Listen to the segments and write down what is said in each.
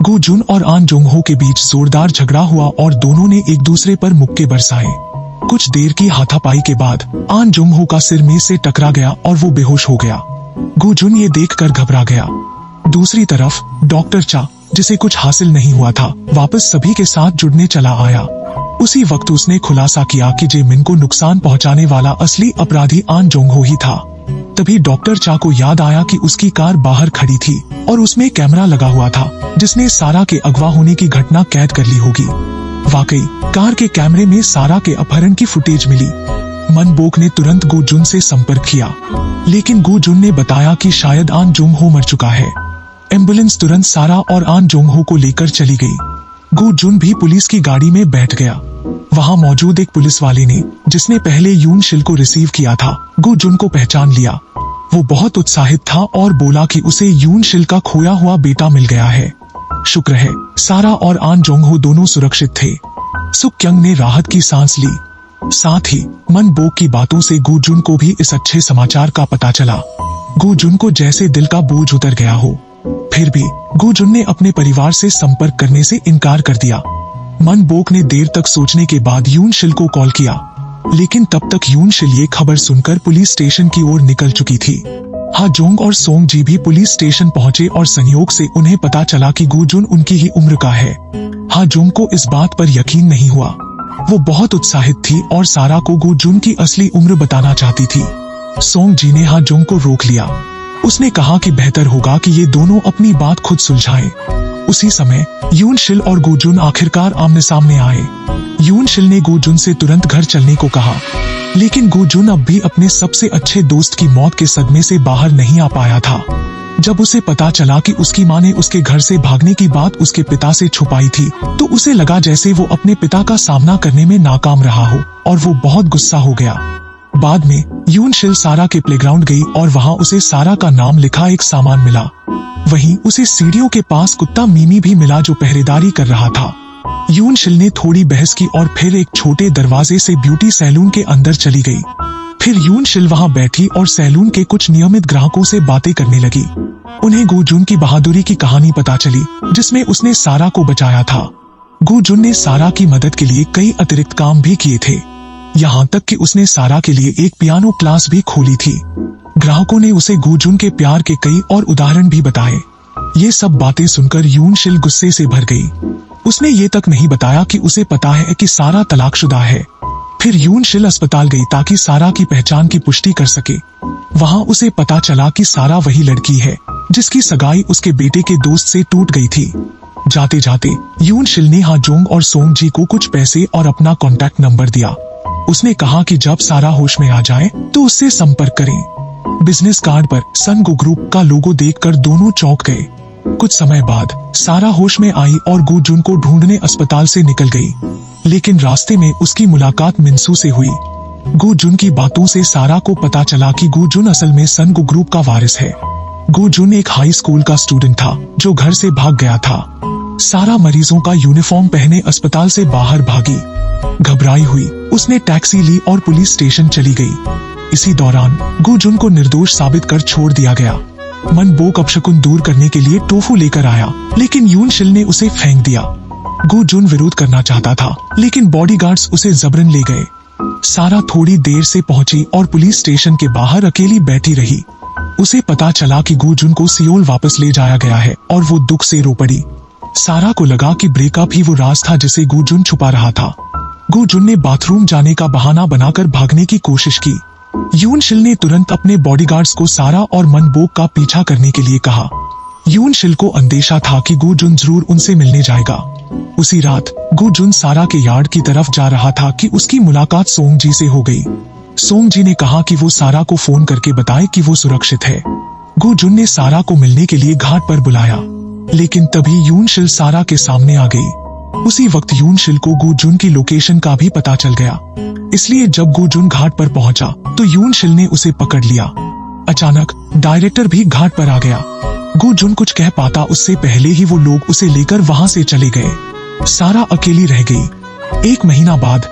गो जुन और आन जोंग हो के बीच जोरदार झगड़ा हुआ और दोनों ने एक दूसरे पर मुक्के बरसाए। कुछ देर की हाथापाई के बाद आन जोंग हो का सिर मेज से टकरा गया और वो बेहोश हो गया। गो जुन ये देखकर घबरा गया। दूसरी तरफ डॉक्टर चा, जिसे कुछ हासिल नहीं हुआ था, वापस सभी के साथ जुड़ने चला आया। उसी वक्त उसने खुलासा किया कि जे मिन को नुकसान पहुंचाने वाला असली अपराधी आन जोंग हो ही था। तभी डॉक्टर चा को याद आया कि उसकी कार बाहर खड़ी थी और उसमें कैमरा लगा हुआ था जिसने सारा के अगवा होने की घटना कैद कर ली होगी। वाकई कार के कैमरे में सारा के अपहरण की फुटेज मिली। मन बोक ने तुरंत गो जुन से संपर्क किया, लेकिन गो जुन ने बताया कि शायद आन जोंग हो मर चुका है। एम्बुलेंस तुरंत सारा और आन जोंग हो को लेकर चली गई। गो जुन भी पुलिस की गाड़ी में बैठ गया। वहां मौजूद एक पुलिस वाले ने, जिसने पहले यून शिल को रिसीव किया था, गो जुन को पहचान लिया। वो बहुत उत्साहित था और बोला कि उसे यून शिल का खोया हुआ बेटा मिल गया है। शुक्र है सारा और आन जोंग हो दोनों सुरक्षित थे। सुक क्यंग ने राहत की सांस ली। साथ ही मन बोक की बातों से गो जुन को भी इस अच्छे समाचार का पता चला। गो जुन को जैसे दिल का बोझ उतर गया हो। फिर भी गो जुन ने अपने परिवार से संपर्क करने से इनकार कर दिया। मन बोक ने देर तक सोचने के बाद यून शिल को कॉल किया, लेकिन तब तक यून शिल ये खबर सुनकर पुलिस स्टेशन की ओर निकल चुकी थी। हा जोंग और सोंग जी भी पुलिस स्टेशन पहुंचे और संयोग से उन्हें पता चला कि गो जुन उनकी ही उम्र का है। हा जोंग को इस बात पर यकीन नहीं हुआ। वो बहुत उत्साहित थी और सारा को गो जुन की असली उम्र बताना चाहती थी। सोंग जी ने हा जोंग को रोक लिया। उसने कहा कि बेहतर होगा कि ये दोनों अपनी बात खुद सुलझाएं। उसी समय यून शिल और गो जुन आखिरकार आमने सामने आए। यून शिल ने गो जुन से तुरंत घर चलने को कहा, लेकिन गो जुन अब भी अपने सबसे अच्छे दोस्त की मौत के सदमे से बाहर नहीं आ पाया था। जब उसे पता चला कि उसकी मां ने उसके घर से भागने की बात उसके पिता से छुपाई थी, तो उसे लगा जैसे वो अपने पिता का सामना करने में नाकाम रहा हो और वो बहुत गुस्सा हो गया। बाद में यून शिल सारा के प्लेग्राउंड गई और वहां उसे सारा का नाम लिखा एक सामान मिला। वहीं उसे सीढ़ियों के पास कुत्ता मीमी भी मिला जो पहरेदारी कर रहा था। यून शिल ने थोड़ी बहस की और फिर एक छोटे दरवाजे से ब्यूटी सैलून के अंदर चली गई। फिर यून शिल वहां बैठी और सैलून के कुछ नियमित ग्राहकों से बातें करने लगी। उन्हें गो जुन की बहादुरी की कहानी पता चली, जिसमें उसने सारा को बचाया था। गो जुन ने सारा की मदद के लिए कई अतिरिक्त काम भी किए थे, यहाँ तक कि उसने सारा के लिए एक पियानो क्लास भी खोली थी। ग्राहकों ने उसे गो जुन के प्यार के कई और उदाहरण भी बताए। ये सब बातें सुनकर यून शिल गुस्से से भर गई। उसने ये तक नहीं बताया कि उसे पता है कि सारा तलाकशुदा है। फिर यून शिल अस्पताल गई ताकि सारा की पहचान की पुष्टि कर सके। वहां उसे पता चला कि सारा वही लड़की है जिसकी सगाई उसके बेटे के दोस्त से टूट गई थी। जाते जाते यून शिल ने हा जोंग और सोंग जी को कुछ पैसे और अपना कॉन्टैक्ट नंबर दिया। उसने कहा कि जब सारा होश में आ जाए तो उससे संपर्क करें। बिजनेस कार्ड पर सन गो ग्रुप का लोगो देखकर दोनों चौंक गए। कुछ समय बाद सारा होश में आई और गो जुन को ढूंढने अस्पताल से निकल गई, लेकिन रास्ते में उसकी मुलाकात मिनसू से हुई। गो जुन की बातों से सारा को पता चला कि गो जुन असल में सन गो ग्रुप का वारिस है। गो जुन एक हाई स्कूल का स्टूडेंट था जो घर से भाग गया था। सारा मरीजों का यूनिफॉर्म पहने अस्पताल से बाहर भागी। घबराई हुई उसने टैक्सी ली और पुलिस स्टेशन चली गई। इसी दौरान गो जुन को निर्दोष साबित कर छोड़ दिया गया। मन बोक अपशकुन दूर करने के लिए टोफू लेकर आया, लेकिन यून शिल ने उसे फेंक दिया। गो जुन विरोध करना चाहता था, लेकिन बॉडीगार्ड्स उसे जबरन ले गए। सारा थोड़ी देर से पहुंची और पुलिस स्टेशन के बाहर अकेली बैठी रही। उसे पता चला कि गो जुन को सियोल वापस ले जाया गया है और वो दुख से रो पड़ी। सारा को लगा कि ब्रेकअप ही वो राज था जिसे गो जुन छुपा रहा था। गो जुन ने बाथरूम जाने का बहाना बनाकर भागने की कोशिश की। यून शिल ने तुरंत अपने बॉडीगार्ड्स को सारा और मन बोक का पीछा करने के लिए कहा। यून शिल को अंदेशा था कि गो जुन जरूर उनसे मिलने जाएगा। उसी रात गो जुन सारा के यार्ड की तरफ जा रहा था कि उसकी मुलाकात सोंग जी से हो गई। सोंग जी ने कहा कि वो सारा को फोन करके बताए कि वो सुरक्षित है। गो जुन ने सारा को मिलने के लिए घाट पर बुलाया, लेकिन तभी यून शिल सारा के सामने आ गई। उसी वक्त यून शिल को गो जुन की लोकेशन का भी पता चल गया, इसलिए जब गो जुन घाट पर पहुंचा तो यून शिल ने उसे पकड़ लिया। अचानक डायरेक्टर भी घाट पर आ गया। गो जुन कुछ कह पाता उससे पहले ही वो लोग उसे लेकर वहां से चले गए। सारा अकेली रह गई। 1 महीना बाद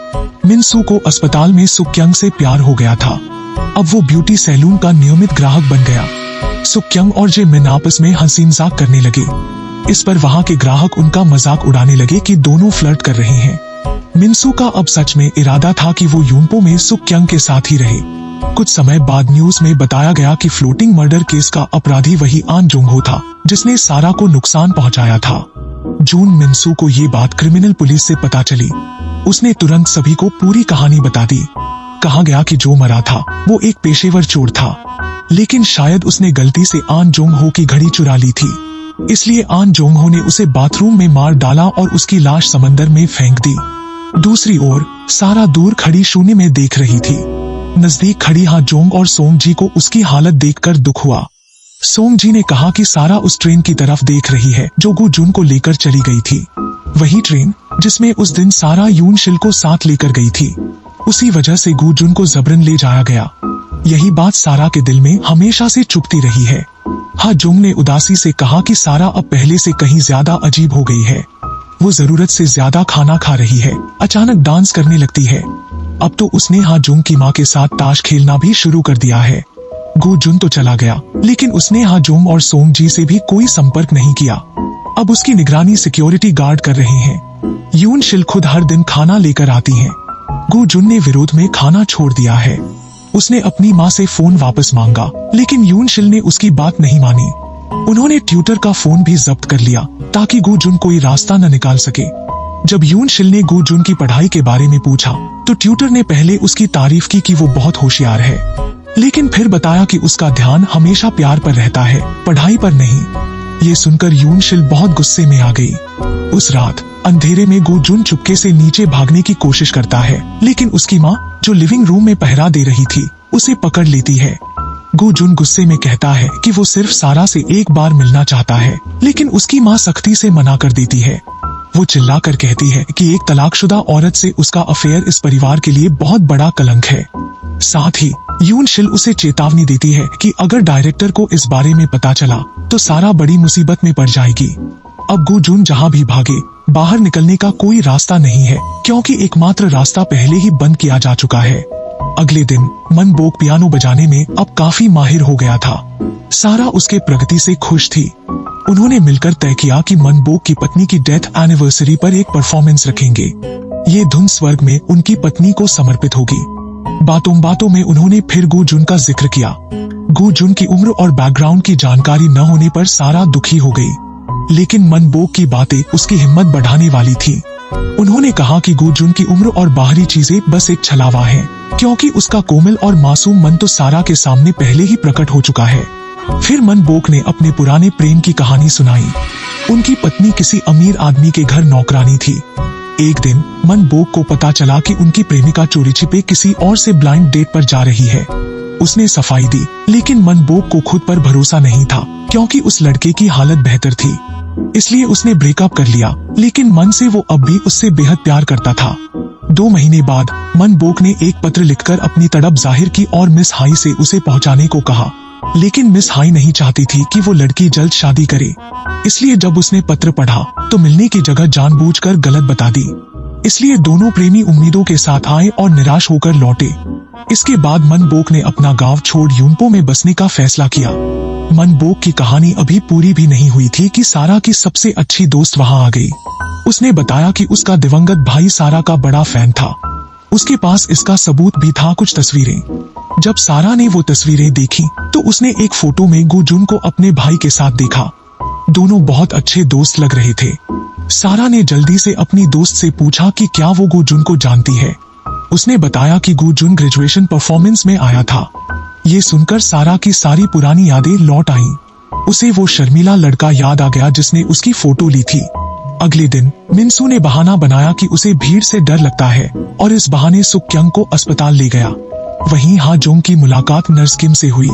मिनसू को अस्पताल में सुक क्यंग से प्यार हो गया था। अब वो ब्यूटी सैलून का नियमित ग्राहक बन गया। सुक क्यंग और जे मिन आपस में हंसी मजाक करने लगे। इस पर वहाँ के ग्राहक उनका मजाक उड़ाने लगे कि दोनों फ्लर्ट कर रहे हैं। मिनसू का अब सच में इरादा था कि वो यूनपो में सुक क्यंग के साथ ही रहे। कुछ समय बाद न्यूज में बताया गया कि फ्लोटिंग मर्डर केस का अपराधी वही आन जोंग हो था जिसने सारा को नुकसान पहुंचाया था। जून मिनसू को ये बात क्रिमिनल पुलिस से पता चली। उसने तुरंत सभी को पूरी कहानी बता दी। कहा गया कि जो मरा था वो एक पेशेवर चोर था, लेकिन शायद उसने गलती से आन जोंग हो की घड़ी चुरा ली थी। इसलिए आन जोंग हो ने उसे बाथरूम में मार डाला और उसकी लाश समंदर में फेंक दी। दूसरी ओर सारा दूर खड़ी शून्य में देख रही थी। नजदीक खड़ी हा जोंग और सोंग जी को उसकी हालत देखकर दुख हुआ। सोंग जी ने कहा कि सारा उस ट्रेन की तरफ देख रही है जो गु जुन को लेकर चली गई थी। वही ट्रेन जिसमें उस दिन सारा यून शिल को साथ लेकर गई थी। उसी वजह से गु जुन को जबरन ले जाया गया। यही बात सारा के दिल में हमेशा से चुभती रही है। हा जोंग ने उदासी से कहा कि सारा अब पहले से कहीं ज्यादा अजीब हो गई है। वो जरूरत से ज्यादा खाना खा रही है, अचानक डांस करने लगती है। अब तो उसने हा जोंग की माँ के साथ ताश खेलना भी शुरू कर दिया है। गु जुन तो चला गया, लेकिन उसने हा जोंग और सोंग जी से भी कोई संपर्क नहीं किया। अब उसकी निगरानी सिक्योरिटी गार्ड कर रहे हैं। यून शिल खुद हर दिन खाना लेकर आती हैं। गु जुन ने विरोध में खाना छोड़ दिया है। उसने अपनी माँ से फोन वापस मांगा, लेकिन यून शिल ने उसकी बात नहीं मानी। उन्होंने ट्यूटर का फोन भी जब्त कर लिया ताकि गु जुन कोई रास्ता न निकाल सके। जब यून शिल ने गु जुन की पढ़ाई के बारे में पूछा तो ट्यूटर ने पहले उसकी तारीफ की कि वो बहुत होशियार है, लेकिन फिर बताया कि उसका ध्यान हमेशा प्यार पर रहता है, पढ़ाई पर नहीं। ये सुनकर यून शिल बहुत गुस्से में आ गई। उस रात अंधेरे में गु जुन चुपके से नीचे भागने की कोशिश करता है, लेकिन उसकी माँ जो लिविंग रूम में पहरा दे रही थी उसे पकड़ लेती है। गु जुन गुस्से में कहता है कि वो सिर्फ सारा से एक बार मिलना चाहता है, लेकिन उसकी माँ सख्ती से मना कर देती है। वो चिल्लाकर कहती है कि एक तलाकशुदा औरत से उसका अफेयर इस परिवार के लिए बहुत बड़ा कलंक है। साथ ही यून शिल उसे चेतावनी देती है कि अगर डायरेक्टर को इस बारे में पता चला तो सारा बड़ी मुसीबत में पड़ जाएगी। अब गु जुन जहाँ भी भागे बाहर निकलने का कोई रास्ता नहीं है, क्योंकि एकमात्र रास्ता पहले ही बंद किया जा चुका है। अगले दिन मन बोक पियानो बजाने में अब काफी माहिर हो गया था। सारा उसके प्रगति से खुश थी। उन्होंने मिलकर तय किया कि मन बोक की पत्नी की डेथ एनिवर्सरी पर एक परफॉर्मेंस रखेंगे। ये धुन स्वर्ग में उनकी पत्नी को समर्पित होगी। बातों बातों में उन्होंने फिर गु जुन का जिक्र किया। गु जुन की उम्र और बैकग्राउंड की जानकारी न होने पर सारा दुखी हो गई, लेकिन मन बोक की बातें उसकी हिम्मत बढ़ाने वाली थी। उन्होंने कहा कि गु जुन की उम्र और बाहरी चीजें बस एक छलावा है, क्योंकि उसका कोमल और मासूम मन तो सारा के सामने पहले ही प्रकट हो चुका है। फिर मन बोक ने अपने पुराने प्रेम की कहानी सुनाई। उनकी पत्नी किसी अमीर आदमी के घर नौकरानी थी। एक दिन मन बोक को पता चला कि उनकी प्रेमिका चोरी छिपे किसी और से ब्लाइंड डेट पर जा रही है। उसने सफाई दी, लेकिन मन बोक को खुद पर भरोसा नहीं था, क्योंकि उस लड़के की हालत बेहतर थी। इसलिए उसने ब्रेकअप कर लिया, लेकिन मन से वो अब भी उससे बेहद प्यार करता था। 2 महीने बाद मन बोक ने एक पत्र लिखकर अपनी तड़प जाहिर की और मिस हाई से उसे पहुंचाने को कहा, लेकिन मिस हाई नहीं चाहती थी कि वो लड़की जल्द शादी करे। इसलिए जब उसने पत्र पढ़ा तो मिलने की जगह जानबूझकर गलत बता दी। इसलिए दोनों प्रेमी उम्मीदों के साथ आए और निराश होकर लौटे। इसके बाद मन बोक ने अपना गांव छोड़ यूनपो में बसने का फैसला किया। मन बोक की कहानी अभी पूरी भी नहीं हुई थी कि सारा की सबसे अच्छी दोस्त वहां आ गई। उसने बताया कि उसका दिवंगत भाई सारा का बड़ा फैन था। उसके पास इसका सबूत भी था, कुछ तस्वीरें। जब सारा ने वो तस्वीरें देखी तो उसने एक फोटो में गु जुन को अपने भाई के साथ देखा। दोनों बहुत अच्छे दोस्त लग रहे थे। सारा ने जल्दी से अपनी दोस्त से पूछा कि क्या वो गु जुन को जानती है। उसने बताया कि गु जुन ग्रेजुएशन परफॉर्मेंस में आया था। ये सुनकर सारा की सारी पुरानी यादें लौट आईं। उसे वो शर्मीला लड़का याद आ गया जिसने उसकी फोटो ली थी। अगले दिन मिनसू ने बहाना बनाया कि उसे भीड़ से डर लगता है और इस बहाने सुक क्यंग को अस्पताल ले गया। वहीं हा जोंग की मुलाकात नर्स किम से हुई।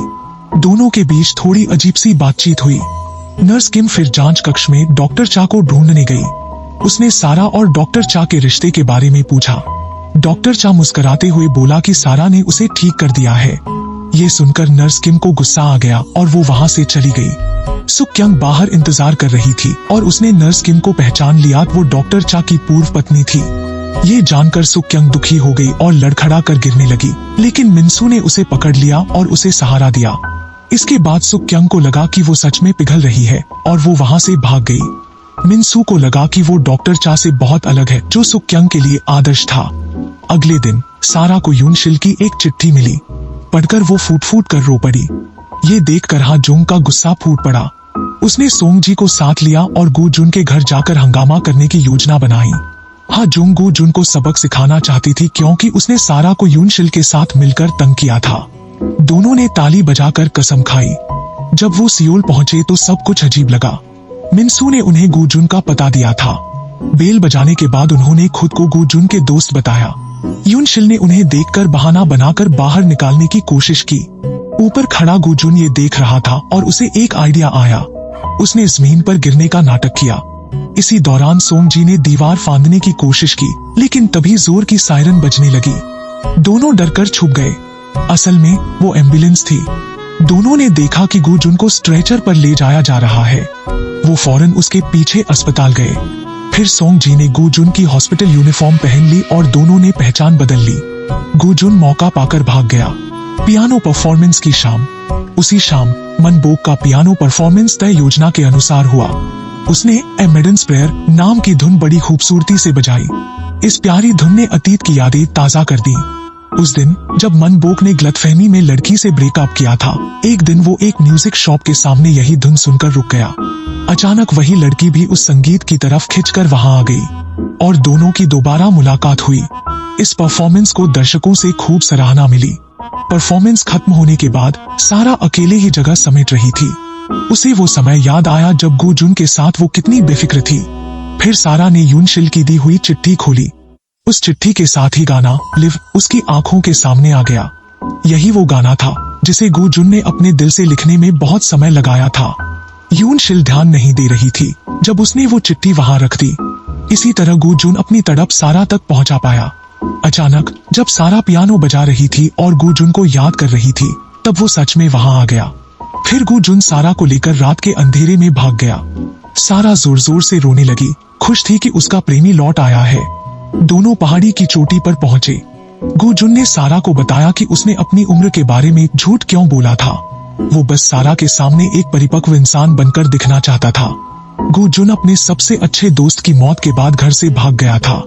दोनों के बीच थोड़ी अजीब सी बातचीत हुई। नर्स किम फिर जांच कक्ष में डॉक्टर चा को ढूंढने गई। उसने सारा और डॉक्टर चा के रिश्ते के बारे में पूछा। डॉक्टर चा मुस्कुराते हुए बोला कि सारा ने उसे ठीक कर दिया है। ये सुनकर नर्स किम को गुस्सा आ गया और वो वहाँ से चली गई। सुक क्यंग बाहर इंतजार कर रही थी और उसने नर्स किम को पहचान लिया। वो डॉक्टर चा की पूर्व पत्नी थी। ये जानकर सुक क्यंग दुखी हो गई और लड़खड़ा कर गिरने लगी, लेकिन मिनसू ने उसे पकड़ लिया और उसे सहारा दिया। इसके बाद सुक्यांग को लगा कि वो सच में पिघल रही है और वो वहाँ से भाग गई। मिनसू को लगा कि वो डॉक्टर चा से बहुत अलग है, जो सुक्यांग के लिए आदर्श था। अगले दिन सारा को यूनशिल की एक चिट्ठी मिली। पढ़कर वो फूट फूट कर रो पड़ी। ये देखकर हा जोंग का गुस्सा फूट पड़ा। उसने सोंगजी को साथ लिया और गु जुन के घर जाकर हंगामा करने की योजना बनाई। हा जोंग गु जुन को सबक सिखाना चाहती थी क्योंकि उसने सारा को यूनशिल के साथ मिलकर तंग किया था। दोनों ने ताली बजाकर कसम खाई। जब वो सियोल पहुंचे तो सब कुछ अजीब लगा। मिनसू ने उन्हें गु जुन का पता दिया था। बेल बजाने के बाद उन्होंने खुद को गु जुन के दोस्त बताया। यूनशिल ने उन्हें देखकर बहाना बनाकर बाहर निकालने की कोशिश की। ऊपर खड़ा गु जुन ये देख रहा था और उसे एक आइडिया आया। उसने जमीन पर गिरने का नाटक किया। इसी दौरान सोंगजी ने दीवार फांदने की कोशिश की, लेकिन तभी जोर की सायरन बजने लगी। दोनों डरकर छुप गए। असल में वो एम्बुलेंस थी। दोनों ने देखा कि गु जुन को स्ट्रेचर पर ले जाया जा रहा है। वो फौरन उसके पीछे अस्पताल गए। फिर सोंगजी ने गु जुन की हॉस्पिटल यूनिफॉर्म पहन ली और दोनों ने पहचान बदल ली। गु जुन मौका पाकर भाग गया। पियानो परफॉर्मेंस की शाम। उसी शाम मनबोक का पियानो परफॉर्मेंस तय योजना के अनुसार हुआ। उसने ए मेडन्स प्रेयर नाम की धुन बड़ी खूबसूरती से बजाई। इस प्यारी धुन ने अतीत की यादें ताजा कर दी। उस दिन जब मनबोक ने गलतफहमी में लड़की से ब्रेकअप किया था, एक दिन वो एक म्यूजिक शॉप के सामने यही धुन सुनकर रुक गया। अचानक वही लड़की भी उस संगीत की तरफ खिंचकर वहां आ गई और दोनों की दोबारा मुलाकात हुई। इस परफॉर्मेंस को दर्शकों से खूब सराहना मिली। परफॉर्मेंस खत्म होने के बाद सारा अकेले ही जगह समेट रही थी। उसे वो समय याद आया जब गु जुन के साथ वो कितनी बेफिक्र थी। फिर सारा ने यूनशिल की दी हुई चिट्ठी खोली। उस चिट्ठी के साथ ही गाना लिव उसकी आंखों के सामने आ गया। यही वो गाना था जिसे गु जुन ने अपने दिल से लिखने में बहुत समय लगाया था। यूनशिल ध्यान नहीं दे रही थी जब उसने वो चिट्ठी वहां रख दी। इसी तरह गु जुन अपनी तड़प सारा तक पहुंचा पाया। अचानक जब सारा पियानो बजा रही थी और गु जुन को याद कर रही थी, तब वो सच में वहां आ गया। फिर गु जुन सारा को लेकर रात के अंधेरे में भाग गया। सारा जोर जोर से रोने लगी। खुश थी कि उसका प्रेमी लौट आया है। दोनों पहाड़ी की चोटी पर पहुंचे। गु जुन ने सारा को बताया कि उसने अपनी उम्र के बारे में झूठ क्यों बोला था। वो बस सारा के सामने एक परिपक्व इंसान बनकर दिखना चाहता था। गु जुन अपने सबसे अच्छे दोस्त की मौत के बाद घर से भाग गया था।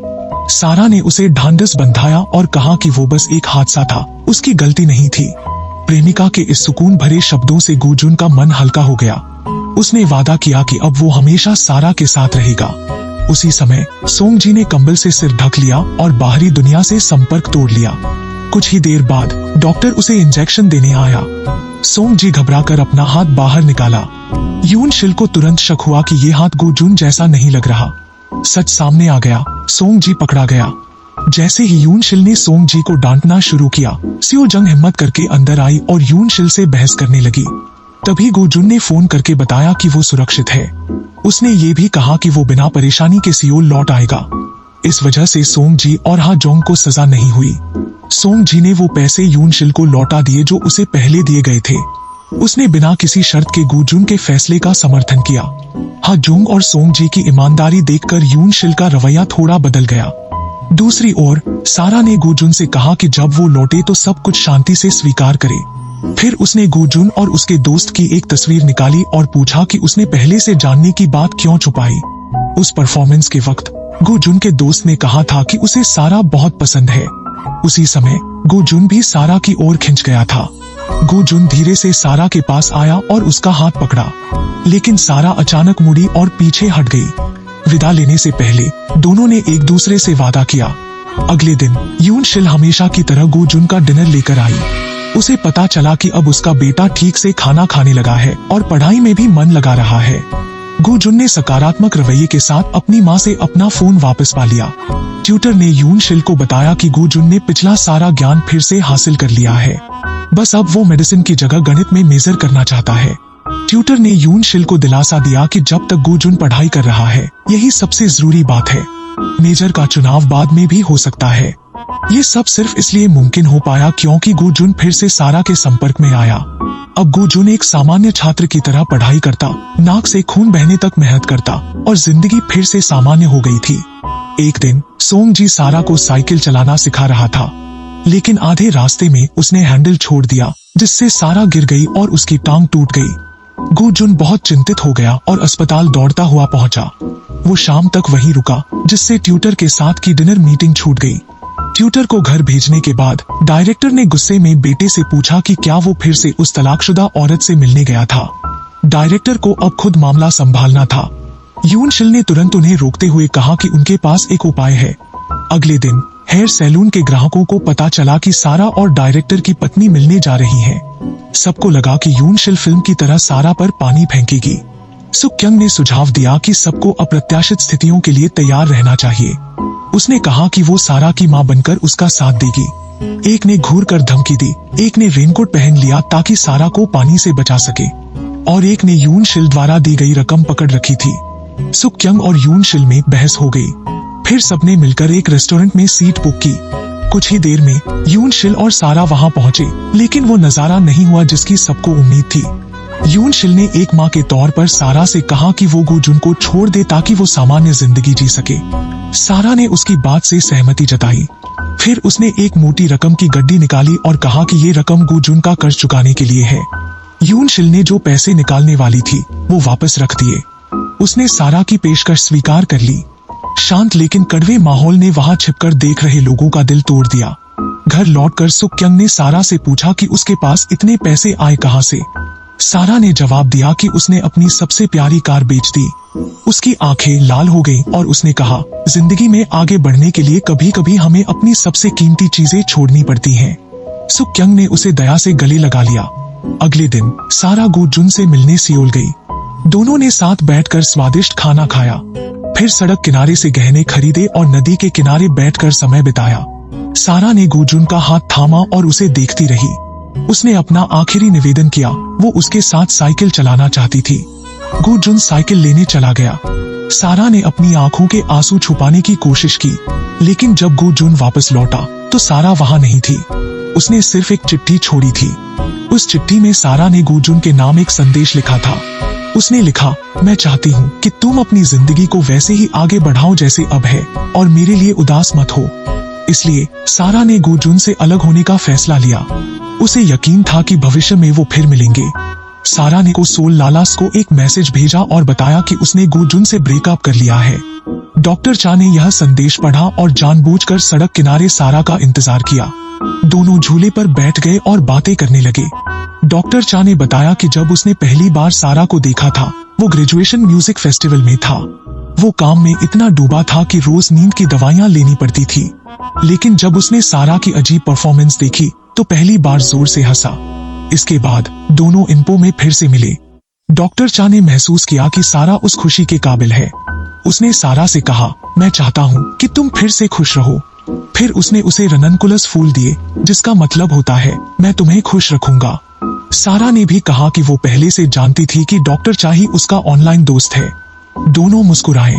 सारा ने उसे ढांढस बंधाया और कहा कि वो बस एक हादसा था, उसकी गलती नहीं थी। प्रेमिका के इस सुकून भरे शब्दों से गु जुन का मन हल्का हो गया। उसने वादा किया कि अब वो हमेशा सारा के साथ रहेगा। उसी समय सोंगजी ने कंबल से सिर ढक लिया और बाहरी दुनिया से संपर्क तोड़ लिया। कुछ ही देर बाद डॉक्टर उसे इंजेक्शन देने आया। सोंगजी घबराकर अपना हाथ बाहर निकाला। यूनशिल को तुरंत शक हुआ कि ये हाथ गु जुन जैसा नहीं लग रहा। सच सामने आ गया। सोंगजी पकड़ा गया। जैसे ही यूनशिल ने सोंगजी को डांटना शुरू किया, सियोजंग हिम्मत करके अंदर आई और यूनशिल से बहस करने लगी। तभी गु जुन ने फोन करके बताया कि वो सुरक्षित है। उसने ये भी कहा कि वो बिना परेशानी के सियोल लौट आएगा। इस वजह से सोंगजी और हा जोंग को सजा नहीं हुई। सोंगजी ने वो पैसे यूनशिल को लौटा दिए जो उसे पहले दिए गए थे। उसने बिना किसी शर्त के गु जुन के फैसले का समर्थन किया। हा जोंग और सोंगजी की ईमानदारी देखकर यूनशिल का रवैया थोड़ा बदल गया। दूसरी ओर सारा ने गु जुन से कहा कि जब वो लौटे तो सब कुछ शांति से स्वीकार करे। फिर उसने गु जुन और उसके दोस्त की एक तस्वीर निकाली और पूछा कि उसने पहले से जानने की बात क्यों छुपाई। उस परफॉर्मेंस के वक्त गु जुन के दोस्त ने कहा था कि उसे सारा बहुत पसंद है। उसी समय गु जुन भी सारा की ओर खिंच गया था। गु जुन धीरे से सारा के पास आया और उसका हाथ पकड़ा, लेकिन सारा अचानक मुड़ी और पीछे हट गई। विदा लेने से पहले दोनों ने एक दूसरे से वादा किया। अगले दिन यूनशिल हमेशा की तरह गु जुन का डिनर लेकर आई। उसे पता चला कि अब उसका बेटा ठीक से खाना खाने लगा है और पढ़ाई में भी मन लगा रहा है। गु जुन ने सकारात्मक रवैये के साथ अपनी माँ से अपना फोन वापस पा लिया। ट्यूटर ने यूनशिल को बताया कि गु जुन ने पिछला सारा ज्ञान फिर से हासिल कर लिया है। बस अब वो मेडिसिन की जगह गणित में मेजर करना चाहता है। ट्यूटर ने यूनशिल को दिलासा दिया कि जब तक गु जुन पढ़ाई कर रहा है, यही सबसे जरूरी बात है। मेजर का चुनाव बाद में भी हो सकता है। ये सब सिर्फ इसलिए मुमकिन हो पाया क्योंकि गु जुन फिर से सारा के संपर्क में आया। अब गु जुन एक सामान्य छात्र की तरह पढ़ाई करता, नाक से खून बहने तक मेहनत करता और जिंदगी फिर से सामान्य हो गई थी। एक दिन सोंगजी सारा को साइकिल चलाना सिखा रहा था। लेकिन आधे रास्ते में उसने हैंडल छोड़ दिया, जिससे सारा गिर गई और उसकी टांग टूट गई। गो जुन बहुत चिंतित हो गया और अस्पताल दौड़ता हुआ पहुंचा। वो शाम तक वहीं रुका, जिससे ट्यूटर के साथ की डिनर मीटिंग छूट गई। ट्यूटर को घर भेजने के बाद डायरेक्टर ने गुस्से में बेटे से पूछा कि क्या वो फिर से उस तलाकशुदा औरत से मिलने गया था। डायरेक्टर को अब खुद मामला संभालना था। यून शिल ने तुरंत उन्हें रोकते हुए कहा कि उनके पास एक उपाय है। अगले दिन हेयर सैलून के ग्राहकों को पता चला कि सारा और डायरेक्टर की पत्नी मिलने जा रही हैं। सबको लगा कि यून शिल फिल्म की तरह सारा पर पानी फेंकेगी। सुक क्यंग ने सुझाव दिया कि सबको अप्रत्याशित स्थितियों के लिए तैयार रहना चाहिए। उसने कहा कि वो सारा की मां बनकर उसका साथ देगी। एक ने घूर कर धमकी दी, एक ने रेनकोट पहन लिया ताकि सारा को पानी से बचा सके, और एक ने यून शिल द्वारा दी गई रकम पकड़ रखी थी। सुक क्यंग और यून शिल में बहस हो गई। फिर सबने मिलकर एक रेस्टोरेंट में सीट बुक की। कुछ ही देर में यून शिल और सारा वहां पहुंचे, लेकिन वो नजारा नहीं हुआ जिसकी सबको उम्मीद थी। यून शिल ने एक मां के तौर पर सारा से कहा कि वो गो जुन को छोड़ दे ताकि वो सामान्य जिंदगी जी सके। सारा ने उसकी बात से सहमति जताई। फिर उसने एक मोटी रकम की गड्डी निकाली और कहा कि ये रकम गो जुन का कर्ज चुकाने के लिए है। यून शिल ने जो पैसे निकालने वाली थी वो वापस रख दिए। उसने सारा की पेशकश स्वीकार कर ली। शांत लेकिन कड़वे माहौल ने वहां छिपकर देख रहे लोगों का दिल तोड़ दिया। घर लौटकर सुक क्यंग ने सारा से पूछा कि उसके पास इतने पैसे आए कहां से। सारा ने जवाब दिया कि उसने अपनी सबसे प्यारी कार बेच दी। उसकी आंखें लाल हो गईं और उसने कहा, जिंदगी में आगे बढ़ने के लिए कभी कभी हमें अपनी सबसे कीमती चीजें छोड़नी पड़ती हैं। सुक क्यंग ने उसे दया से गले लगा लिया। अगले दिन सारा गो जुन से मिलने सियोल गई। दोनों ने साथ बैठकर स्वादिष्ट खाना खाया। फिर सड़क किनारे से गहने खरीदे और नदी के किनारे बैठकर समय बिताया। सारा ने गो जुन का हाथ थामा और उसे देखती रही। उसने अपना आखिरी निवेदन किया। वो उसके साथ साइकिल चलाना चाहती थी। गो जुन साइकिल लेने चला गया। सारा ने अपनी आंखों के आंसू छुपाने की कोशिश की, लेकिन जब गो जुन वापस लौटा तो सारा वहां नहीं थी। उसने सिर्फ एक चिट्ठी छोड़ी थी। उस चिट्ठी में सारा ने गो जुन के नाम एक संदेश लिखा था। उसने लिखा, मैं चाहती हूँ कि तुम अपनी जिंदगी को वैसे ही आगे बढ़ाओ जैसे अब है, और मेरे लिए उदास मत हो। इसलिए सारा ने गो जुन से अलग होने का फैसला लिया। उसे यकीन था कि भविष्य में वो फिर मिलेंगे। सारा ने को सोल लालास को एक मैसेज भेजा और बताया कि उसने गो जुन से ब्रेकअप कर लिया है। डॉक्टर चा ने यह संदेश पढ़ा और जानबूझकर सड़क किनारे सारा का इंतजार किया। दोनों झूले पर बैठ गए और बातें करने लगे। डॉक्टर चा ने बताया कि जब उसने पहली बार सारा को देखा था, वो ग्रेजुएशन म्यूजिक फेस्टिवल में था। वो काम में इतना डूबा था कि रोज नींद की दवाइयां लेनी पड़ती थी। लेकिन जब उसने सारा की अजीब परफॉर्मेंस देखी तो पहली बार जोर से हंसा। इसके बाद दोनों इन्पो में फिर से मिले। डॉक्टर चा ने महसूस किया कि सारा उस खुशी के काबिल है। उसने सारा से कहा, मैं चाहता हूँ कि तुम फिर से खुश रहो। फिर उसने उसे रननकुलस फूल दिए, जिसका मतलब होता है मैं तुम्हें खुश रखूंगा। सारा ने भी कहा कि वो पहले से जानती थी कि डॉक्टर चा ही उसका ऑनलाइन दोस्त है। दोनों मुस्कुराए।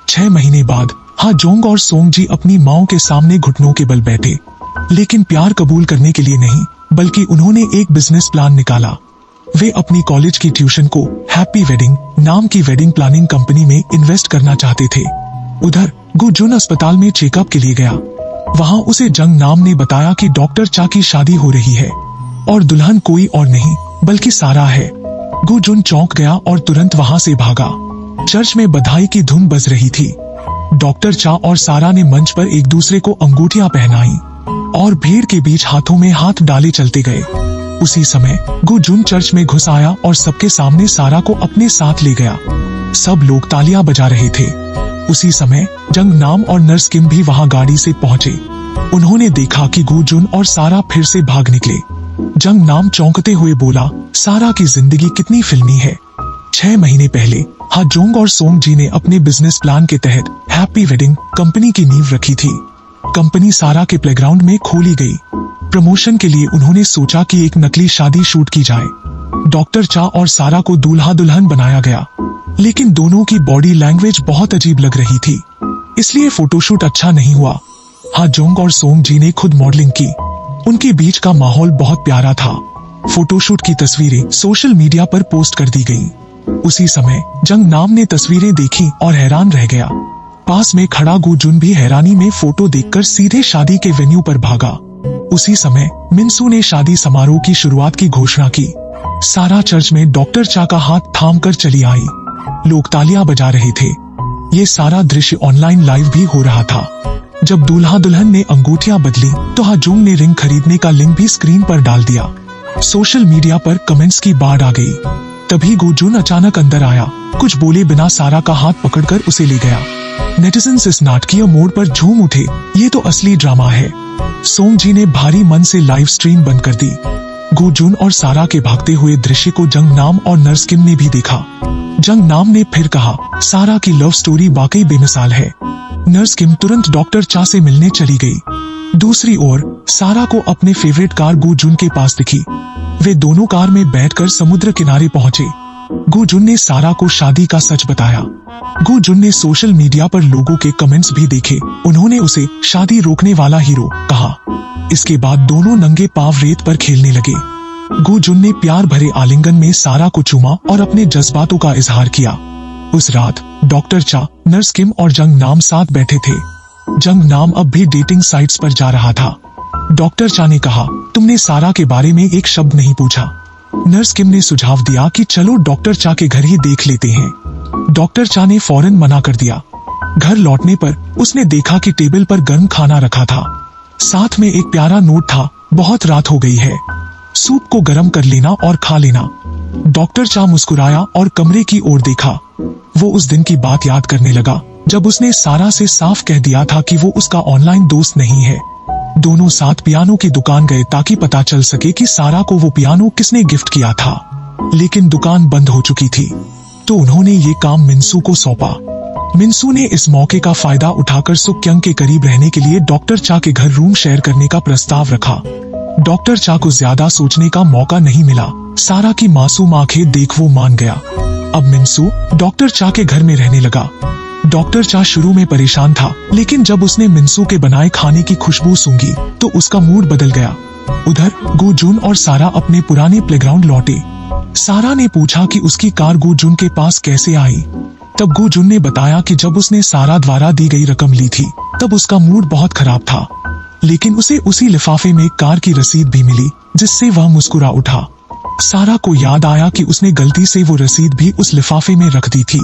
6 महीने बाद हा जोंग और सोंग जी अपनी माओ के सामने घुटनों के बल बैठे, लेकिन प्यार कबूल करने के लिए नहीं, बल्कि उन्होंने एक बिजनेस प्लान निकाला। वे अपनी कॉलेज की ट्यूशन को हैप्पी वेडिंग नाम की वेडिंग प्लानिंग कंपनी में इन्वेस्ट करना चाहते थे। उधर गो जुन अस्पताल में चेकअप के लिए गया। वहां उसे जंग नाम ने बताया कि डॉक्टर चा की शादी हो रही है और दुल्हन कोई और नहीं बल्कि सारा है। गो जुन चौंक गया और तुरंत वहां से भागा। चर्च में बधाई की धुन बज रही थी। डॉक्टर चा और सारा ने मंच पर एक दूसरे को अंगूठियां पहनाई और भीड़ के बीच हाथों में हाथ डाले चलते गए। उसी समय गो जुन चर्च में घुस आया और सबके सामने सारा को अपने साथ ले गया। सब लोग तालियां बजा रहे थे। उसी समय जंग नाम और नर्स किम भी वहां गाड़ी से पहुंचे। उन्होंने देखा कि गो जुन और सारा फिर से भाग निकले। जंग नाम चौंकते हुए बोला, सारा की जिंदगी कितनी फिल्मी है। 6 महीने पहले हा जोंग और सोंग जी ने अपने बिजनेस प्लान के तहत हैप्पी वेडिंग कंपनी की नींव रखी थी। कंपनी सारा के प्लेग्राउंड में खोली गई। प्रमोशन के लिए उन्होंने सोचा कि एक नकली शादी शूट की जाए। डॉक्टर चा और सारा को दूल्हा दुल्हन बनाया गया, लेकिन दोनों की बॉडी लैंग्वेज बहुत अजीब लग रही थी, इसलिए फोटोशूट अच्छा नहीं हुआ। हा जोंग और सोंग जी ने खुद मॉडलिंग की। उनके बीच का माहौल बहुत प्यारा था। फोटोशूट की तस्वीरें सोशल मीडिया पर पोस्ट कर दी गईं। उसी समय जंग नाम ने तस्वीरें देखी और हैरान रह गया। पास में खड़ा गो जुन भी हैरानी में फोटो देखकर सीधे शादी के वेन्यू पर भागा। उसी समय मिनसू ने शादी समारोह की शुरुआत की घोषणा की। सारा चर्च में डॉक्टर चा का हाथ थामकर चली आई। लोग तालियां बजा रहे थे। ये सारा दृश्य ऑनलाइन लाइव भी हो रहा था। जब दूल्हा दुल्हन ने अंगूठियां बदली तो हाजुंग ने रिंग खरीदने का लिंक भी स्क्रीन पर डाल दिया। सोशल मीडिया पर कमेंट्स की बाढ़ आ गई। तभी गुजुन अचानक अंदर आया, कुछ बोले बिना सारा का हाथ पकड़कर उसे ले गया। नेटिजन्स इस नाटकीय मोड़ पर झूम उठे। ये तो असली ड्रामा है। सोंग जी ने भारी मन से लाइव स्ट्रीम बंद कर दी। गुजुन और सारा के भागते हुए दृश्य को जंग नाम और नर्स किम ने भी देखा। जंग नाम ने फिर कहा, सारा की लव स्टोरी वाकई बेमिसाल है। नर्स किम तुरंत डॉक्टर चा से मिलने चली गई। दूसरी ओर सारा को अपने फेवरेट कार गुजुन के पास दिखी। वे दोनों कार में बैठकर समुद्र किनारे पहुंचे। गुजुन ने सारा को शादी का सच बताया। गुजुन ने सोशल मीडिया पर लोगों के कमेंट्स भी देखे। उन्होंने उसे शादी रोकने वाला हीरो कहा। इसके बाद दोनों नंगे पांव रेत पर खेलने लगे। गुजुन ने प्यार भरे आलिंगन में सारा को चूमा और अपने जज्बातों का इजहार किया। उस रात डॉक्टर चा, नर्स किम और जंग नाम साथ बैठे थे। जंग नाम अब भी डेटिंग साइट्स पर जा रहा था। डॉक्टर चा ने कहा, तुमने सारा के बारे में एक शब्द नहीं पूछा। नर्स किम ने सुझाव दिया कि चलो डॉक्टर चा के घर ही देख लेते हैं। डॉक्टर चा ने फौरन मना कर दिया। घर लौटने पर उसने देखा कि टेबल पर गर्म खाना रखा था। साथ में एक प्यारा नोट था, बहुत रात हो गई है, सूप को गर्म कर लेना और खा लेना। डॉक्टर चा मुस्कुराया और कमरे की ओर देखा। वो उस दिन की बात याद करने लगा जब उसने सारा से साफ कह दिया था कि वो उसका ऑनलाइन दोस्त नहीं है। दोनों साथ पियानो की दुकान गए ताकि पता चल सके कि सारा को वो पियानो किसने गिफ्ट किया था। लेकिन दुकान बंद हो चुकी थी, तो उन्होंने ये काम मिनसू को सौंपा। मिनसू ने इस मौके का फायदा उठाकर सुक्यंग के करीब रहने के लिए डॉक्टर चा के घर रूम शेयर करने का प्रस्ताव रखा। डॉक्टर चा को ज्यादा सोचने का मौका नहीं मिला। सारा की मासूम आंखें देख वो मान गया। अब मिनसू डॉक्टर चा के घर में रहने लगा। डॉक्टर चा शुरू में परेशान था, लेकिन जब उसने मिनसू के बनाए खाने की खुशबू सूंघी तो उसका मूड बदल गया। उधर गुजुन और सारा अपने पुराने प्लेग्राउंड लौटे। सारा ने पूछा कि उसकी कार गुजुन के पास कैसे आई। तब गुजुन ने बताया कि जब उसने सारा द्वारा दी गई रकम ली थी तब उसका मूड बहुत खराब था, लेकिन उसे उसी लिफाफे में कार की रसीद भी मिली, जिससे वह मुस्कुरा उठा। सारा को याद आया कि उसने गलती से वो रसीद भी उस लिफाफे में रख दी थी।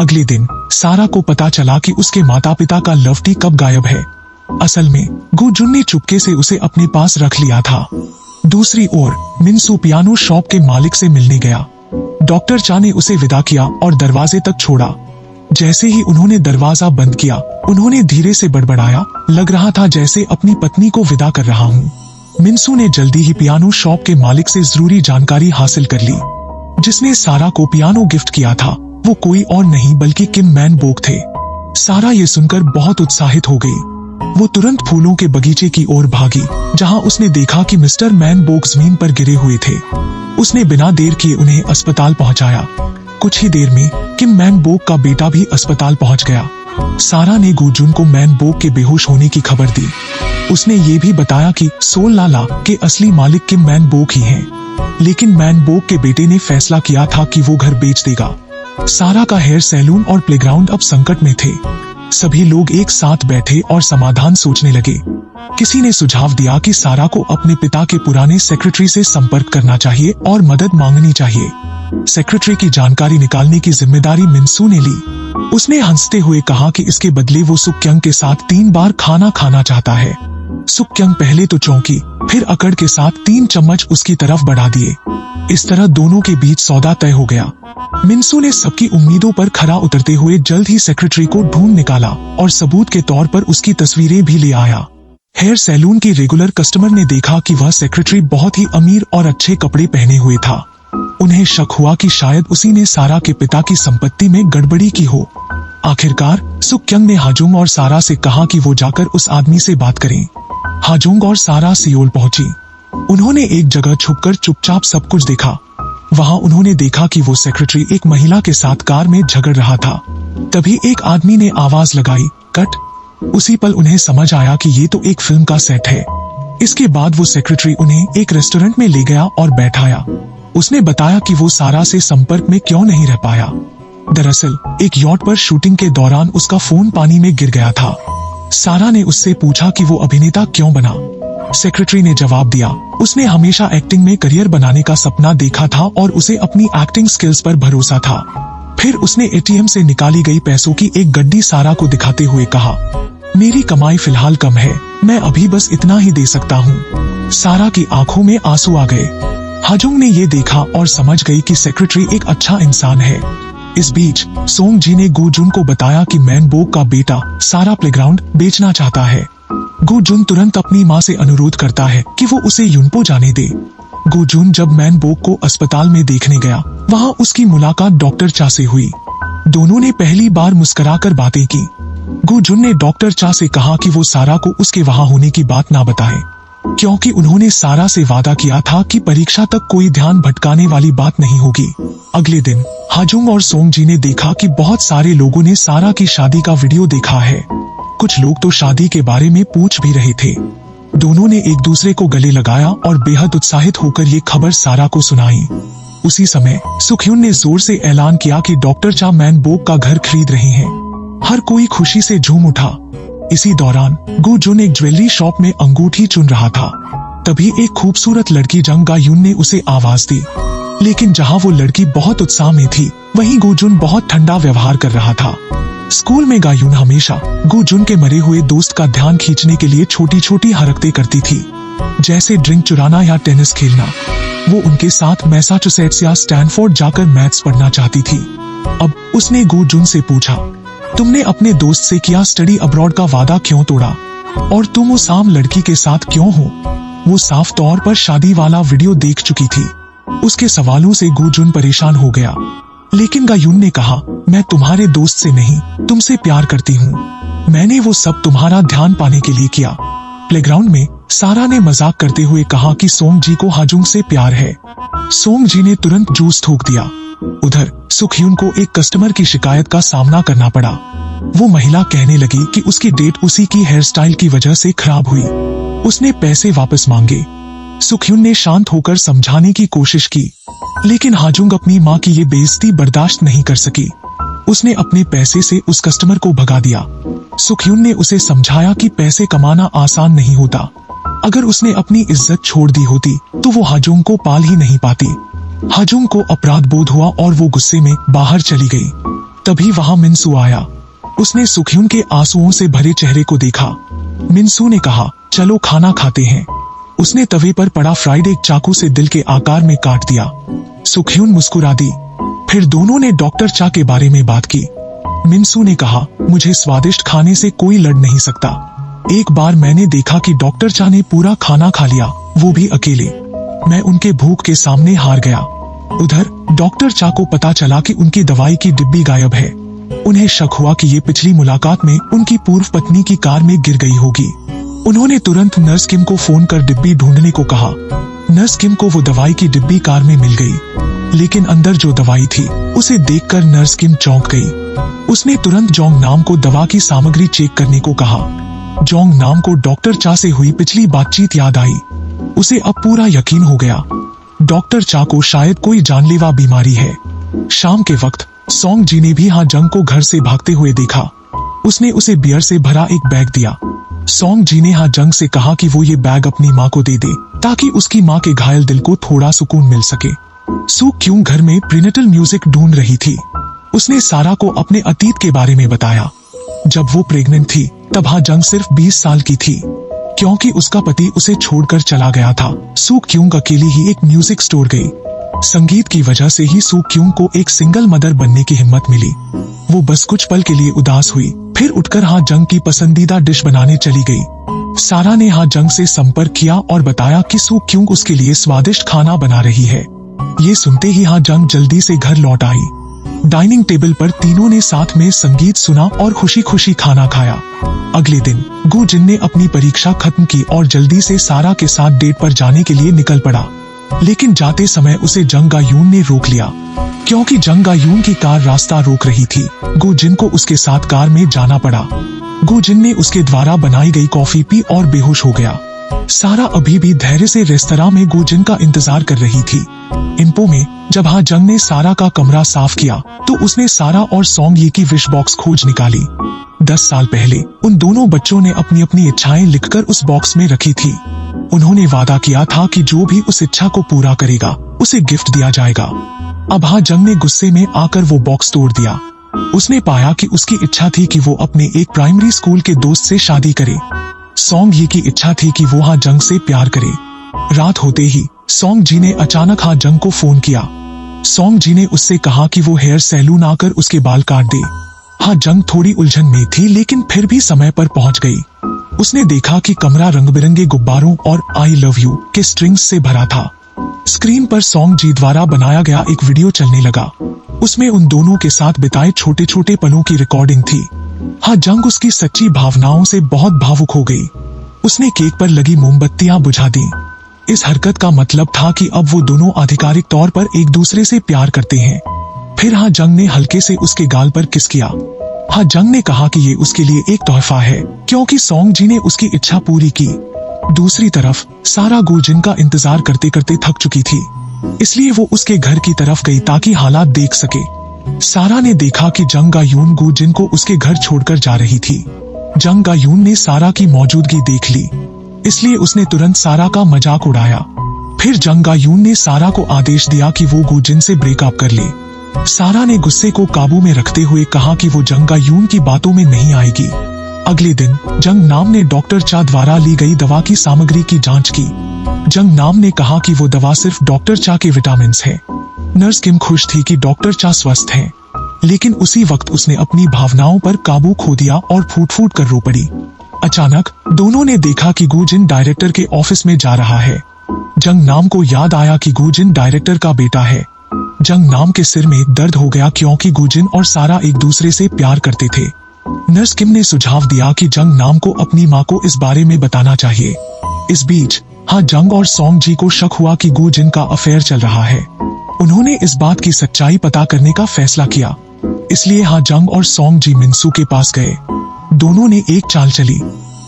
अगले दिन सारा को पता चला कि उसके माता पिता का लवटी कब गायब है। असल में गुजुन ने चुपके से उसे अपने पास रख लिया था। दूसरी ओर मिनसू पियानो शॉप के मालिक से मिलने गया। डॉक्टर चा ने उसे विदा किया और दरवाजे तक छोड़ा। जैसे ही उन्होंने दरवाजा बंद किया, उन्होंने धीरे से बड़बड़ाया, लग रहा था जैसे अपनी पत्नी को विदा कर रहा हूँ। मिनसू ने जल्दी ही पियानो शॉप के मालिक से जरूरी जानकारी हासिल कर ली। जिसने सारा को पियानो गिफ्ट किया था वो कोई और नहीं बल्कि किम मैन बोक थे। सारा ये सुनकर बहुत उत्साहित हो गई। वो तुरंत फूलों के बगीचे की ओर भागी, जहाँ उसने देखा कि मिस्टर मैन बोक जमीन पर गिरे हुए थे। उसने बिना देर किए उन्हें अस्पताल पहुँचाया। कुछ ही देर में किम मैन बोक का बेटा भी अस्पताल पहुँच गया। सारा ने गुजुन को मैन बोक के बेहोश होने की खबर दी। उसने ये भी बताया कि सोल लाला के असली मालिक किम मैन बोक ही हैं। लेकिन मैन बोक के बेटे ने फैसला किया था कि वो घर बेच देगा। सारा का हेयर सैलून और प्लेग्राउंड अब संकट में थे। सभी लोग एक साथ बैठे और समाधान सोचने लगे। किसी ने सुझाव दिया कि सारा को अपने पिता के पुराने सेक्रेटरी से संपर्क करना चाहिए और मदद मांगनी चाहिए। सेक्रेटरी की जानकारी निकालने की जिम्मेदारी मिनसू ने ली। उसने हंसते हुए कहा कि इसके बदले वो सुक्यंग के साथ 3 बार खाना खाना चाहता है। सुक्यंग पहले तो चौंकी, फिर अकड़ के साथ 3 चम्मच उसकी तरफ बढ़ा दिए। इस तरह दोनों के बीच सौदा तय हो गया। मिनसू ने सबकी उम्मीदों पर खरा उतरते हुए जल्द ही सेक्रेटरी को ढूंढ निकाला और सबूत के तौर पर उसकी तस्वीरें भी ले आया। हेयर सैलून के रेगुलर कस्टमर ने देखा कि वह सेक्रेटरी बहुत ही अमीर और अच्छे कपड़े पहने हुए था। उन्हें शक हुआ कि शायद उसी ने सारा के पिता की संपत्ति में गड़बड़ी की हो। आखिरकार सुक्यंग ने हाजुंग और सारा से कहा कि वो जाकर उस आदमी से बात करें। हाजुंग और सारा सियोल पहुंची। उन्होंने एक जगह छुपकर चुपचाप सब कुछ देखा। वहां उन्होंने देखा कि वो सेक्रेटरी एक महिला के साथ कार में झगड़ रहा था। तभी एक आदमी ने आवाज लगाई, कट। उसी पल उन्हें समझ आया कि ये तो एक फिल्म का सेट है। इसके बाद वो सेक्रेटरी उन्हें एक रेस्टोरेंट में ले गया और बैठाया। उसने बताया कि वो सारा से संपर्क में क्यों नहीं रह पाया। दरअसल एक यॉट पर शूटिंग के दौरान उसका फोन पानी में गिर गया था। सारा ने उससे पूछा कि वो अभिनेता क्यों बना। सेक्रेटरी ने जवाब दिया, उसने हमेशा एक्टिंग में करियर बनाने का सपना देखा था और उसे अपनी एक्टिंग स्किल्स पर भरोसा था। फिर उसने एटीएम से निकाली गई पैसों की एक गड्डी सारा को दिखाते हुए कहा, मेरी कमाई फिलहाल कम है, मैं अभी बस इतना ही दे सकता हूँ। सारा की आंखों में आंसू आ गए। हाजुंग ने ये देखा और समझ गई कि सेक्रेटरी एक अच्छा इंसान है। इस बीच सोंग जी ने गो जुन को बताया कि मैनबोक का बेटा सारा प्लेग्राउंड बेचना चाहता है। गो जुन तुरंत अपनी माँ से अनुरोध करता है कि वो उसे युनपो जाने दे। गो जुन जब मैनबोक को अस्पताल में देखने गया, वहाँ उसकी मुलाकात डॉक्टर चा से हुई। दोनों ने पहली बार मुस्कुराकर बातें की। गो जुन ने डॉक्टर चा से कहा कि वो सारा को उसके वहाँ होने की बात ना बताए, क्योंकि उन्होंने सारा से वादा किया था कि परीक्षा तक कोई ध्यान भटकाने वाली बात नहीं होगी। अगले दिन हाजुंग और सोंग जी ने देखा कि बहुत सारे लोगों ने सारा की शादी का वीडियो देखा है। कुछ लोग तो शादी के बारे में पूछ भी रहे थे। दोनों ने एक दूसरे को गले लगाया और बेहद उत्साहित होकर ये खबर सारा को सुनाई। उसी समय सुखयुन ने जोर से ऐलान किया कि डॉक्टर चा मैनबोक का घर खरीद रहे हैं। हर कोई खुशी से झूम उठा। इसी दौरान गो जुन एक ज्वेलरी शॉप में अंगूठी चुन रहा था। तभी एक खूबसूरत लड़की जंग गायुन ने उसे आवाज दी, लेकिन जहां वो लड़की बहुत उत्साह में थी, वहीं गो जुन बहुत ठंडा व्यवहार कर रहा था। स्कूल में गायुन हमेशा गो जुन के मरे हुए दोस्त का ध्यान खींचने के लिए छोटी छोटी हरकतें करती थी, जैसे ड्रिंक चुराना या टेनिस खेलना। वो उनके साथ मैसाचुसेट्स या स्टैनफोर्ड जाकर मैथ्स पढ़ना चाहती थी। अब उसने गो जुन से पूछा, तुमने अपने दोस्त से किया स्टडी अब्रॉड का वादा क्यों तोड़ा, और तुम उस आम लड़की के साथ क्यों हो? वो साफ तौर पर शादी वाला वीडियो देख चुकी थी। उसके सवालों से गो जुन परेशान हो गया, लेकिन गायुन ने कहा, मैं तुम्हारे दोस्त से नहीं, तुमसे प्यार करती हूँ। मैंने वो सब तुम्हारा ध्यान पाने के लिए किया। प्लेग्राउंड में सारा ने मजाक करते हुए कहा कि सोंग जी को हाजुंग से प्यार है। सोंग जी ने तुरंत जूस थूक दिया। उधर सुखयुन को एक कस्टमर की शिकायत का सामना करना पड़ा। वो महिला कहने लगी कि उसकी डेट उसी की हेयर स्टाइल की वजह से खराब हुई। उसने पैसे वापस मांगे। सुखयुन ने शांत होकर समझाने की कोशिश की, लेकिन हाजुंग अपनी माँ की ये बेइज्जती बर्दाश्त नहीं कर सकी। उसने अपने पैसे से उस कस्टमर को भगा दिया। सुखयुन ने उसे समझाया कि पैसे कमाना आसान नहीं होता। अगर उसने अपनी इज्जत छोड़ दी होती तो वो हाजुंग को पाल ही नहीं पाती। हाजुंग को अपराध बोध हुआ और वो गुस्से में बाहर चली गई। तभी वहाँ मिनसू आया। उसने सुखयुन के आंसुओं से भरे चेहरे को देखा। मिनसू ने कहा, चलो खाना खाते हैं। उसने तवे पर पड़ा फ्राइड एग चाकू से दिल के आकार में काट दिया। सुखयुन मुस्कुरा दी। फिर दोनों ने डॉक्टर चा के बारे में बात की। मिनसू ने कहा, मुझे स्वादिष्ट खाने से कोई लड़ नहीं सकता। एक बार मैंने देखा कि डॉक्टर चा ने पूरा खाना खा लिया, वो भी अकेले। मैं उनके भूख के सामने हार गया। उधर डॉक्टर चा को पता चला कि उनकी दवाई की डिब्बी गायब है। उन्हें शक हुआ कि ये पिछली मुलाकात में उनकी पूर्व पत्नी की कार में गिर गई होगी। उन्होंने तुरंत नर्स किम को फोन कर डिब्बी ढूंढने को कहा। नर्स किम को वो दवाई की डिब्बी कार में मिल गई, लेकिन अंदर जो दवाई थी उसे देखकर नर्स किम चौंक गई। उसने तुरंत जोंग नाम को दवा की सामग्री चेक करने को कहा। जोंग नाम को डॉक्टर चा से हुई पिछली बातचीत याद आई। उसे अब पूरा यकीन हो गया, डॉक्टर चा को शायद कोई जानलेवा बीमारी है। शाम के वक्त सोंग जी ने भी हाजंग को घर से भागते हुए देखा। उसने उसे बियर से भरा एक बैग दिया। सोंग जी ने हाजंग से कहा कि वो ये बैग अपनी माँ को दे दे, ताकि उसकी माँ के घायल दिल को थोड़ा सुकून मिल सके। सू क्यों घर में प्रीनेटल म्यूजिक ढूंढ रही थी। उसने सारा को अपने अतीत के बारे में बताया। जब वो प्रेग्नेंट थी तब हाजंग सिर्फ 20 साल की थी। क्योंकि उसका पति उसे छोड़कर चला गया था, सू क्यों अकेली ही एक म्यूजिक स्टोर गई। संगीत की वजह से ही सू क्यों को एक सिंगल मदर बनने की हिम्मत मिली। वो बस कुछ पल के लिए उदास हुई, फिर उठकर हाजंग की पसंदीदा डिश बनाने चली गई। सारा ने हाजंग से संपर्क किया और बताया कि सू क्यों उसके लिए स्वादिष्ट खाना बना रही है। ये सुनते ही हाजंग जल्दी से घर लौट आई। डाइनिंग टेबल पर तीनों ने साथ में संगीत सुना और खुशी खुशी खाना खाया। अगले दिन गो जिन ने अपनी परीक्षा खत्म की और जल्दी से सारा के साथ डेट पर जाने के लिए निकल पड़ा। लेकिन जाते समय उसे जंग गायून ने रोक लिया, क्योंकि जंग गायून की कार रास्ता रोक रही थी। गो जिन को उसके साथ कार में जाना पड़ा। गो जिन ने उसके द्वारा बनाई गई कॉफी पी और बेहोश हो गया। सारा अभी भी धैर्य से रेस्तरां में गो जिन का इंतजार कर रही थी। इंपो में जब हाजंग ने सारा का कमरा साफ किया तो उसने सारा और सोंग ये की विश बॉक्स खोज निकाली। 10 साल पहले उन दोनों बच्चों ने अपनी अपनी इच्छाएं लिखकर उस बॉक्स में रखी थी। उन्होंने वादा किया था कि जो भी उस इच्छा को पूरा करेगा उसे गिफ्ट दिया जाएगा। अब हा जंग ने गुस्से में आकर वो बॉक्स तोड़ दिया। उसने पाया कि उसकी इच्छा थी कि वो अपने एक प्राइमरी स्कूल के दोस्त से शादी करे। सॉन्ग जी की इच्छा थी कि वो हा जंग से प्यार करे। रात होते ही सॉन्ग जी ने अचानक हा जंग को फोन किया। सॉन्ग जी ने उससे कहा कि वो हेयर सैलून आकर उसके बाल काट दे। हा जंग थोड़ी उलझन में थी लेकिन फिर भी समय पर पहुंच गई। उसने देखा कि कमरा रंग बिरंगे गुब्बारों और आई लव यू के स्ट्रिंग्स से भरा था। स्क्रीन पर सॉन्ग जी द्वारा बनाया गया एक वीडियो चलने लगा। उसमें उन दोनों के साथ बिताए छोटे छोटे पलों की रिकॉर्डिंग थी। हा जंग उसकी सच्ची भावनाओं से बहुत भावुक हो गई। उसने केक पर लगी मोमबत्तियां बुझा दी। इस हरकत का मतलब था कि अब वो दोनों आधिकारिक तौर पर एक दूसरे से प्यार करते हैं। फिर हा जंग ने हल्के से उसके गाल पर किस किया। हा जंग ने कहा कि ये उसके लिए एक तोहफा है क्योंकि सॉन्ग जी ने उसकी इच्छा पूरी की। दूसरी तरफ सारा गुजिन का इंतजार करते करते थक चुकी थी, इसलिए वो उसके घर की तरफ गई ताकि हालात देख सके। सारा ने देखा कि जंग गायून गुजिन को उसके घर छोड़कर जा रही थी। जंग गायून ने सारा की मौजूदगी देख ली, इसलिए उसने तुरंत सारा का मजाक उड़ाया। फिर जंग गायून ने सारा को आदेश दिया कि वो गुजिन से ब्रेकअप कर ले। सारा ने गुस्से को काबू में रखते हुए कहा कि वो जंग गायून की बातों में नहीं आएगी। अगले दिन जंग नाम ने डॉक्टर चा द्वारा ली गई दवा की सामग्री की जांच की। जंग नाम ने कहा कि वो दवा सिर्फ डॉक्टर चा के विटामिन्स है। नर्स किम खुश थी कि डॉक्टर चा स्वस्थ हैं, लेकिन उसी वक्त उसने अपनी भावनाओं पर काबू खो दिया और फूट फूट कर रो पड़ी। अचानक दोनों ने देखा कि गुजिन डायरेक्टर के ऑफिस में जा रहा है। जंग नाम को याद आया कि गुजिन डायरेक्टर का बेटा है। जंग नाम के सिर में दर्द हो गया क्योंकि गुजिन और सारा एक दूसरे से प्यार करते थे। नर्स किम ने सुझाव दिया कि जंग नाम को अपनी माँ को इस बारे में बताना चाहिए। इस बीच हा जंग और सॉन्ग जी को शक हुआ कि गुजिन का अफेयर चल रहा है। उन्होंने इस बात की सच्चाई पता करने का फैसला किया, इसलिए हा जंग और सॉन्ग जी मिनसू के पास गए। दोनों ने एक चाल चली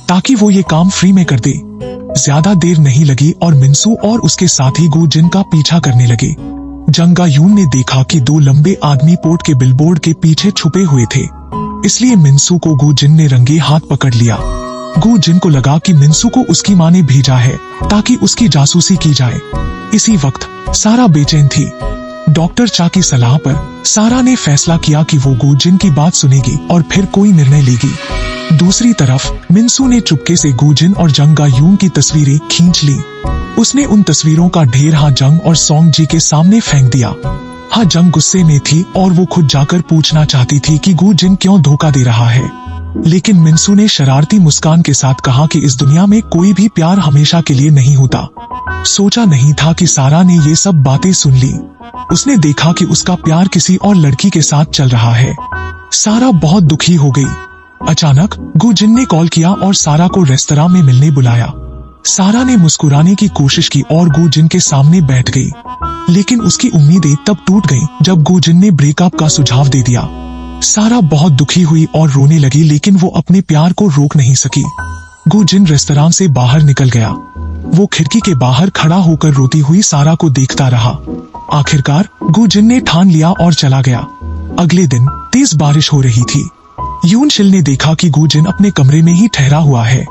ताकि वो ये काम फ्री में कर दे। ज्यादा देर नहीं लगी और मिनसू और उसके साथी गुजिन का पीछा करने लगे। जंग गायून ने देखा कि दो लंबे आदमी पोर्ट के बिलबोर्ड के पीछे छुपे हुए थे, इसलिए मिनसू को गुजिन ने रंगे हाथ पकड़ लिया। गुजिन को लगा कि मिनसू को उसकी माँ ने भेजा है ताकि उसकी जासूसी की जाए। इसी वक्त सारा बेचैन थी। डॉक्टर चा की सलाह पर सारा ने फैसला किया कि वो गुजिन की बात सुनेगी और फिर कोई निर्णय लेगी। दूसरी तरफ मिनसू ने चुपके से गुजिन और जंग गायून की तस्वीरें खींच ली। उसने उन तस्वीरों का ढेर हा जंग और सॉन्ग जी के सामने फेंक दिया। हा जंग गुस्से में थी और वो खुद जाकर पूछना चाहती थी कि गुजिन क्यों धोखा दे रहा है, लेकिन मिनसू ने शरारती मुस्कान के साथ कहा कि इस दुनिया में कोई भी प्यार हमेशा के लिए नहीं होता। सोचा नहीं था कि सारा ने ये सब बातें सुन ली। उसने देखा कि उसका प्यार किसी और लड़की के साथ चल रहा है। सारा बहुत दुखी हो गई। अचानक गुजिन ने कॉल किया और सारा को रेस्तरां में मिलने बुलाया। सारा ने मुस्कुराने की कोशिश की और गुजिन के सामने बैठ गई, लेकिन उसकी उम्मीदें तब टूट गईं जब गुजिन ने ब्रेकअप का सुझाव दे दिया। सारा बहुत दुखी हुई और रोने लगी, लेकिन वो अपने प्यार को रोक नहीं सकी। गुजिन रेस्तरां से बाहर निकल गया। वो खिड़की के बाहर खड़ा होकर रोती हुई सारा को देखता रहा। आखिरकार गुजिन ने ठान लिया और चला गया। अगले दिन तेज बारिश हो रही थी। यून शिल ने देखा कि गुजिन अपने कमरे में ही ठहरा हुआ है।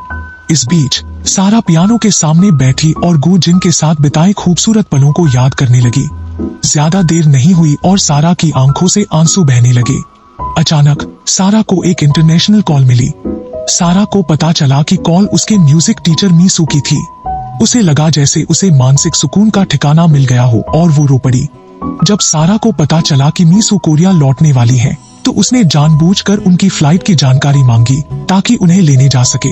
इस बीच सारा पियानो के सामने बैठी और गुजिन के साथ बिताए खूबसूरत पलों को याद करने लगी। ज्यादा देर नहीं हुई और सारा की आंखों से आंसू बहने लगे। अचानक सारा को एक इंटरनेशनल कॉल मिली। सारा को पता चला कि कॉल उसके म्यूजिक टीचर मीसू की थी। उसे लगा जैसे उसे मानसिक सुकून का ठिकाना मिल गया हो और वो रो पड़ी। जब सारा को पता चला कि मीसू कोरिया लौटने वाली हैं, तो उसने जानबूझकर उनकी फ्लाइट की जानकारी मांगी ताकि उन्हें लेने जा सके।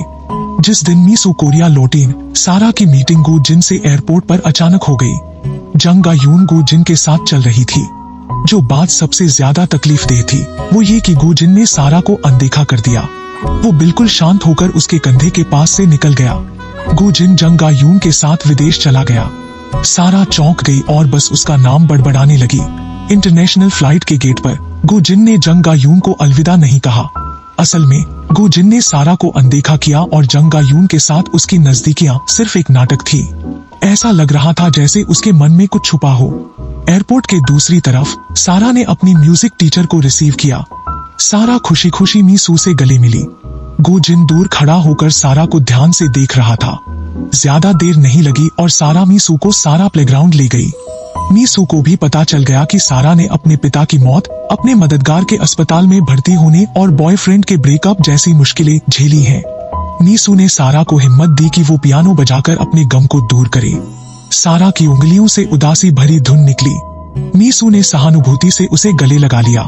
जिस दिन मीसू कोरिया लौटी, सारा की मीटिंग गुजिन से एयरपोर्ट पर अचानक हो गई। जंग गायून गुजिन के साथ चल रही थी। जो बात सबसे ज्यादा तकलीफ देह थी वो ये कि गुजिन ने सारा को अनदेखा कर दिया। वो बिल्कुल शांत होकर उसके कंधे के पास से निकल गया। गुजिन जंग गायून के साथ विदेश चला गया। सारा चौंक गई और बस उसका नाम बड़बड़ाने लगी। इंटरनेशनल फ्लाइट के गेट पर गुजिन ने जंग गायून को अलविदा नहीं कहा। असल में गुजिन ने सारा को अनदेखा किया और जंग गायून के साथ उसकी नजदीकियां सिर्फ एक नाटक थी। ऐसा लग रहा था जैसे उसके मन में कुछ छुपा हो। एयरपोर्ट के दूसरी तरफ सारा ने अपनी म्यूजिक टीचर को रिसीव किया। सारा खुशी खुशी मीसू से गले मिली। गुजिन दूर खड़ा होकर सारा को ध्यान से देख रहा था। ज्यादा देर नहीं लगी और सारा मीसू को सारा प्लेग्राउंड ले गई। मीसू को भी पता चल गया कि सारा ने अपने पिता की मौत, अपने मददगार के अस्पताल में भर्ती होने और बॉयफ्रेंड के ब्रेकअप जैसी मुश्किलें झेली हैं। मीसू ने सारा को हिम्मत दी कि वो पियानो बजाकर अपने गम को दूर करे। सारा की उंगलियों से उदासी भरी धुन निकली। मीसू ने सहानुभूति से उसे गले लगा लिया।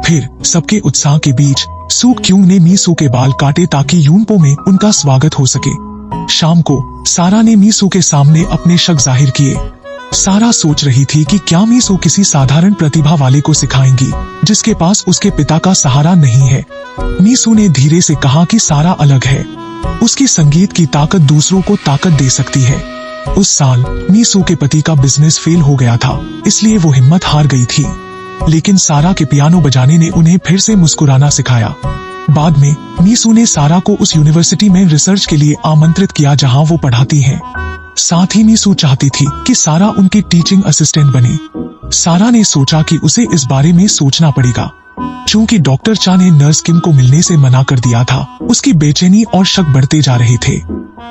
फिर सबके उत्साह के बीच सूक क्यूंग ने मीसू के बाल काटे ताकि यूनपो में उनका स्वागत हो सके। शाम को सारा ने मीसू के सामने अपने शक जाहिर किए। सारा सोच रही थी कि क्या मीसू किसी साधारण प्रतिभा वाले को सिखाएंगी जिसके पास उसके पिता का सहारा नहीं है। मीसू ने धीरे से कहा कि सारा अलग है। उसकी संगीत की ताकत दूसरों को ताकत दे सकती है। उस साल मीसू के पति का बिजनेस फेल हो गया था, इसलिए वो हिम्मत हार गई थी। लेकिन सारा के पियानो बजाने ने उन्हें फिर से मुस्कुराना सिखाया। बाद में मीसू ने सारा को उस यूनिवर्सिटी में रिसर्च के लिए आमंत्रित किया जहां वो पढ़ाती हैं। साथ ही मीसू चाहती थी कि सारा उनकी टीचिंग असिस्टेंट बने। सारा ने सोचा कि उसे इस बारे में सोचना पड़ेगा। चूंकि डॉक्टर चा ने नर्स किम को मिलने से मना कर दिया था, उसकी बेचैनी और शक बढ़ते जा रहे थे।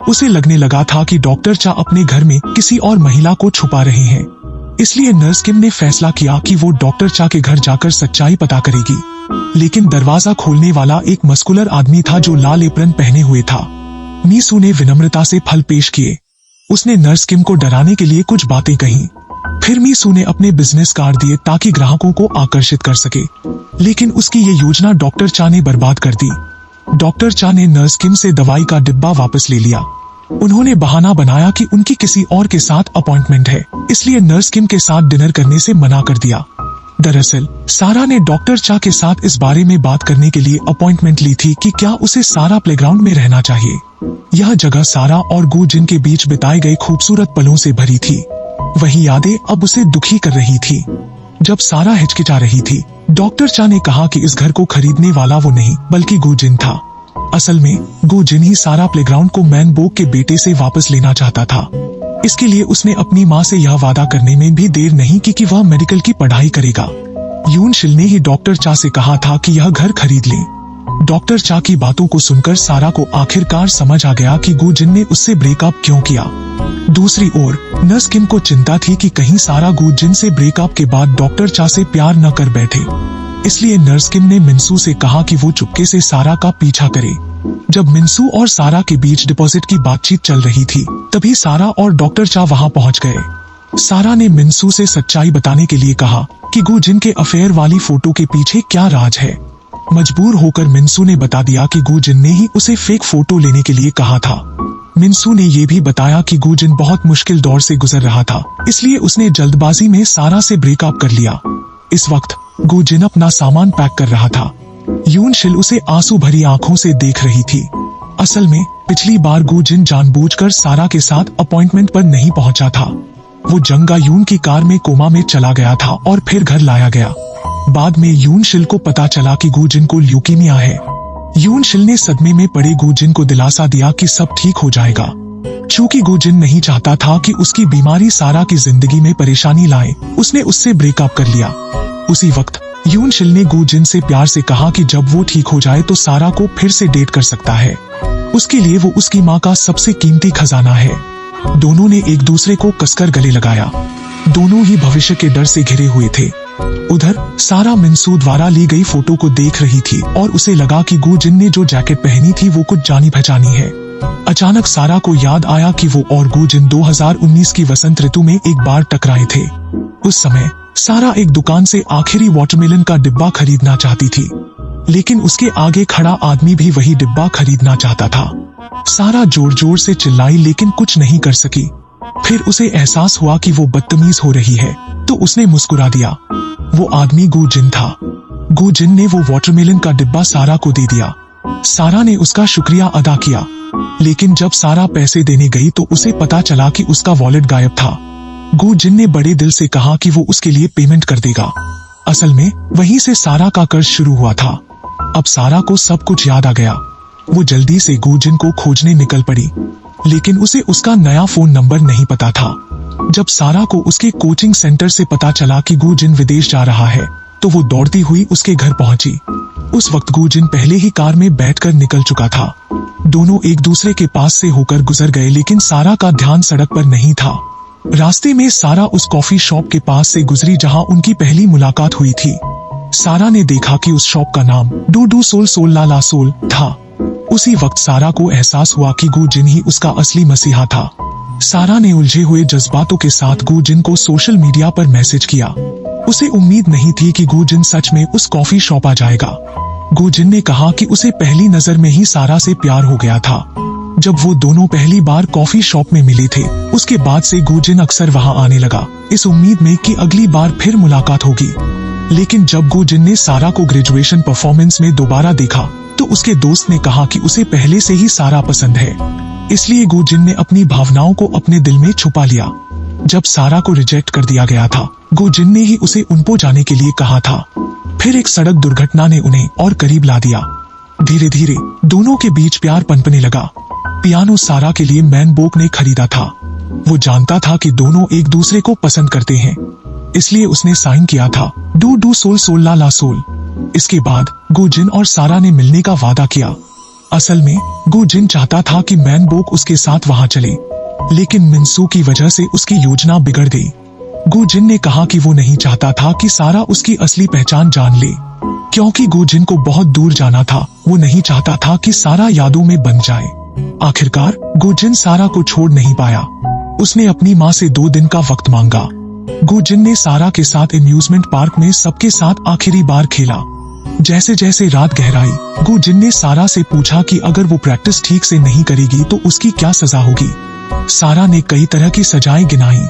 उसे लगने लगा था कि डॉक्टर चा अपने घर में किसी और महिला को छुपा रहे हैं। इसलिए नर्स किम ने फैसला किया कि वो डॉक्टर चा के घर जाकर सच्चाई पता करेगी। लेकिन दरवाजा खोलने वाला एक मस्कुलर आदमी था जो लाल एप्रन पहने हुए था। मीसू ने विनम्रता से फल पेश किए। उसने नर्स किम को डराने के लिए कुछ बातें कही। फिर मीसू ने अपने बिजनेस कार्ड दिए ताकि ग्राहकों को आकर्षित कर सके। लेकिन उसकी ये योजना डॉक्टर चा ने बर्बाद कर दी। डॉक्टर चा ने नर्स किम से दवाई का डिब्बा वापस ले लिया। उन्होंने बहाना बनाया कि उनकी किसी और के साथ अपॉइंटमेंट है, इसलिए नर्स किम के साथ डिनर करने से मना कर दिया। दरअसल सारा ने डॉक्टर चा के साथ इस बारे में बात करने के लिए अपॉइंटमेंट ली थी कि क्या उसे सारा प्लेग्राउंड में रहना चाहिए। यह जगह सारा और गू जिन के बीच बिताए गए खूबसूरत पलों से भरी थी। वही यादें अब उसे दुखी कर रही थी। जब सारा हिचकिचा रही थी, डॉक्टर चा ने कहा कि इस घर को खरीदने वाला वो नहीं बल्कि गू जिन था। असल में गू जिन ही सारा प्लेग्राउंड को मैन बोक के बेटे से वापस लेना चाहता था। इसके लिए उसने अपनी माँ से यह वादा करने में भी देर नहीं की कि वह मेडिकल की पढ़ाई करेगा। यून शिल ने ही डॉक्टर चा से कहा था कि यह घर खरीद ले। डॉक्टर चा की बातों को सुनकर सारा को आखिरकार समझ आ गया कि गू जिन ने उससे ब्रेकअप क्यों किया। दूसरी ओर नर्स किम को चिंता थी कि कहीं सारा गू जिन से ब्रेकअप के बाद डॉक्टर चा से प्यार न कर बैठे। इसलिए नर्स किम ने मिन्सू से कहा कि वो चुपके से सारा का पीछा करे। जब मिन्सू और सारा के बीच डिपॉजिट की बातचीत चल रही थी, तभी सारा और डॉक्टर चा वहां पहुंच गए। सारा ने मिन्सू से सच्चाई बताने के लिए कहा कि गू जिन के अफेयर वाली फोटो के पीछे क्या राज है। मजबूर होकर मिन्सू ने बता दिया कि गू जिन ने ही उसे फेक फोटो लेने के लिए कहा था। मिन्सू ने यह भी बताया कि गू जिन बहुत मुश्किल दौर से गुजर रहा था, इसलिए उसने जल्दबाजी में सारा से ब्रेकअप कर लिया। इस वक्त गू जिन अपना सामान पैक कर रहा था। यून शिल उसे आंसू भरी आंखों से देख रही थी। असल में पिछली बार गू जिन जानबूझकर सारा के साथ अपॉइंटमेंट पर नहीं पहुंचा था। वो जंगा यून की कार में कोमा में चला गया था और फिर घर लाया गया। बाद में यून शिल को पता चला कि गू जिन को ल्यूकीमिया है। यून शिल ने सदमे में पड़े गू जिन को दिलासा दिया कि सब ठीक हो जाएगा। चूंकि गू जिन नहीं चाहता था कि उसकी बीमारी सारा की जिंदगी में परेशानी लाए, उसने उससे ब्रेकअप कर लिया। उसी वक्त यून शिल ने गू जिन से प्यार से कहा कि जब वो ठीक हो जाए तो सारा को फिर से डेट कर सकता है। उसके लिए वो उसकी माँ का सबसे कीमती खजाना है। दोनों ने एक दूसरे को कसकर गले लगाया। दोनों ही भविष्य के डर से घिरे हुए थे। उधर सारा मिन्सू द्वारा ली गई फोटो को देख रही थी और उसे लगा कि गू जिन ने जो जैकेट पहनी थी वो कुछ जानी पहचानी है। अचानक सारा को याद आया कि वो और गू जिन 2019 की वसंत ऋतु में एक बार टकराए थे। उस समय सारा एक दुकान से आखिरी वाटरमेलन का डिब्बा खरीदना चाहती थी, लेकिन उसके आगे खड़ा आदमी भी वही डिब्बा खरीदना चाहता था। सारा जोर जोर से चिल्लाई लेकिन कुछ नहीं कर सकी। फिर उसे एहसास हुआ कि वो बदतमीज हो रही है, तो उसने मुस्कुरा दिया। वो आदमी गू जिन था। गू जिन ने वो वाटरमेलन का डिब्बा सारा को दे दिया। सारा ने उसका शुक्रिया अदा किया, लेकिन जब सारा पैसे देने गई तो उसे पता चला कि उसका वॉलेट गायब था। गू जिन ने बड़े दिल से कहा कि वो उसके लिए पेमेंट कर देगा। असल में वहीं से सारा का कर्ज शुरू हुआ था। अब सारा को सब कुछ याद आ गया। वो जल्दी से गू जिन को खोजने निकल पड़ी, लेकिन उसे उसका नया फोन नंबर नहीं पता था। जब सारा को उसके कोचिंग सेंटर से पता चला कि गू जिन विदेश जा रहा है, तो वो दौड़ती हुई उसके घर पहुंची। उस वक्त गू जिन पहले ही कार में बैठकर निकल चुका था। दोनों एक दूसरे के पास से होकर गुजर गए, लेकिन सारा का ध्यान सड़क पर नहीं था। रास्ते में सारा उस कॉफी शॉप के पास से गुजरी जहां उनकी पहली मुलाकात हुई थी। सारा ने देखा कि उस शॉप का नाम डू सोल सोल ला ला सोल था। उसी वक्त सारा को एहसास हुआ कि गु जिन ही उसका असली मसीहा था। सारा ने उलझे हुए जज्बातों के साथ गु जिन को सोशल मीडिया पर मैसेज किया। उसे उम्मीद नहीं थी कि गु जिन सच में उस कॉफी शॉप आ जाएगा। गु जिन ने कहा कि उसे पहली नजर में ही सारा से प्यार हो गया था। जब वो दोनों पहली बार कॉफी शॉप में मिले थे, उसके बाद से गु जिन अक्सर वहां आने लगा, इस उम्मीद में कि अगली बार फिर मुलाकात होगी। लेकिन जब गु जिन ने सारा को ग्रेजुएशन परफॉर्मेंस में दोबारा देखा तो उसके दोस्त ने कहा कि उसे पहले से ही सारा पसंद है। इसलिए गु जिन ने अपनी भावनाओं को अपने दिल में छुपा लिया। जब सारा को रिजेक्ट कर दिया गया था, गु जिन ने ही उसे उनपो जाने के लिए कहा था। फिर एक सड़क दुर्घटना ने उन्हें और करीब ला दिया। धीरे धीरे दोनों के बीच प्यार पनपने लगा। पियानो सारा के लिए मैन बोक ने खरीदा था। वो जानता था कि दोनों एक दूसरे को पसंद करते हैं, इसलिए उसने साइन किया था डू सोल सोल ला ला सोल। इसके बाद गु जिन और सारा ने मिलने का वादा किया। असल में गु जिन चाहता था कि मैन बोक उसके साथ वहां चले, लेकिन मिनसू की वजह से उसकी योजना बिगड़ गई। गु जिन ने कहा कि वो नहीं चाहता था कि सारा उसकी असली पहचान जान ले, क्योंकि गु जिन को बहुत दूर जाना था। वो नहीं चाहता था कि सारा यादों में बन जाए। आखिरकार गु जिन सारा को छोड़ नहीं पाया। उसने अपनी माँ से 2 दिन का वक्त मांगा। गु जिन ने सारा के साथ एम्यूजमेंट पार्क में सबके साथ आखिरी बार खेला। जैसे जैसे रात गहराई, गु जिन ने सारा से पूछा कि अगर वो प्रैक्टिस ठीक से नहीं करेगी तो उसकी क्या सजा होगी। सारा ने कई तरह की सजाएं गिनाई।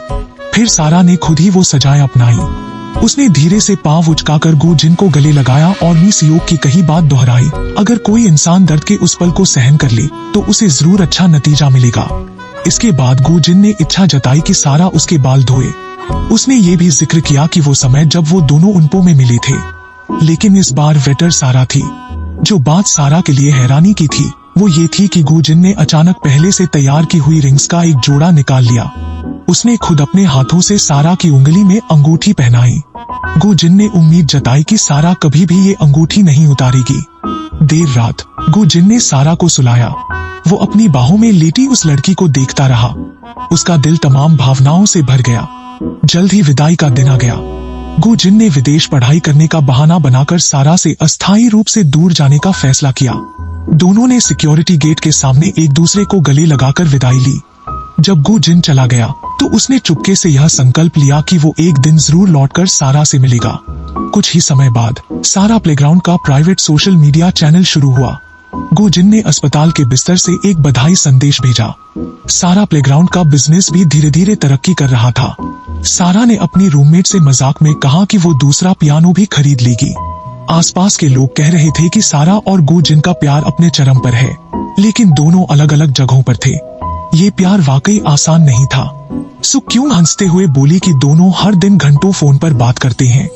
फिर सारा ने खुद ही वो सजाएं अपनाई। उसने धीरे से पांव उचकाकर गु जिन को गले लगाया और मिस योग की कही बात दोहराई, अगर कोई इंसान दर्द के उस पल को सहन कर ले तो उसे जरूर अच्छा नतीजा मिलेगा। इसके बाद गु जिन ने इच्छा जताई कि सारा उसके बाल धोए। उसने ये भी जिक्र किया कि वो समय जब वो दोनों उनपो में मिले थे, लेकिन इस बार वेटर सारा थी। जो बात सारा के लिए हैरानी की थी वो ये थी कि गु जिन ने अचानक पहले से तैयार की हुई रिंग्स का एक जोड़ा निकाल लिया। उसने खुद अपने हाथों से सारा की उंगली में अंगूठी पहनाई। गु जिन ने उम्मीद जताई कि सारा कभी भी ये अंगूठी नहीं उतारेगी। देर रात गु जिन ने सारा को सुलाया। वो अपनी बाहों में लेटी उस लड़की को देखता रहा। उसका दिल तमाम भावनाओं से भर गया। जल्द ही विदाई का दिन आ गया। गु जिन ने विदेश पढ़ाई करने का बहाना बनाकर सारा से अस्थायी रूप से दूर जाने का फैसला किया। दोनों ने सिक्योरिटी गेट के सामने एक दूसरे को गले लगाकर विदाई ली। जब गु जिन चला गया तो उसने चुपके से यह संकल्प लिया कि वो एक दिन जरूर लौटकर सारा से मिलेगा। कुछ ही समय बाद सारा प्लेग्राउंड का प्राइवेट सोशल मीडिया चैनल शुरू हुआ। गु जिन ने अस्पताल के बिस्तर से एक बधाई संदेश भेजा। सारा प्लेग्राउंड का बिजनेस भी धीरे धीरे तरक्की कर रहा था। सारा ने अपनी रूममेट से मजाक में कहा कि वो दूसरा पियानो भी खरीद लेगी। आसपास के लोग कह रहे थे कि सारा और गु जिन का प्यार अपने चरम पर है, लेकिन दोनों अलग अलग जगहों पर थे। ये प्यार वाकई आसान नहीं था। सु क्यों हंसते हुए बोली कि दोनों हर दिन घंटों फोन पर बात करते हैं।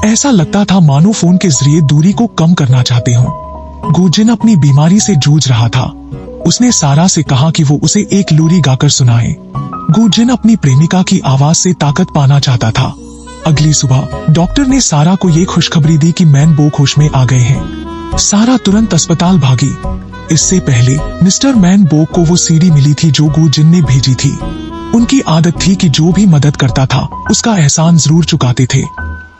ऐसा लगता था मानो फोन के जरिए दूरी को कम करना चाहते हों। गु जिन अपनी बीमारी से जूझ रहा था। उसने सारा से कहा कि वो उसे एक लोरी गाकर सुनाए। गु जिन अपनी प्रेमिका की आवाज से ताकत पाना चाहता था। अगली सुबह डॉक्टर ने सारा को ये खुशखबरी दी कि मैन बोक होश में आ गए हैं। सारा तुरंत अस्पताल भागी। इससे पहले मिस्टर मैन बोक को वो सीडी मिली थी जो गु जिन ने भेजी थी। उनकी आदत थी कि जो भी मदद करता था उसका एहसान जरूर चुकाते थे,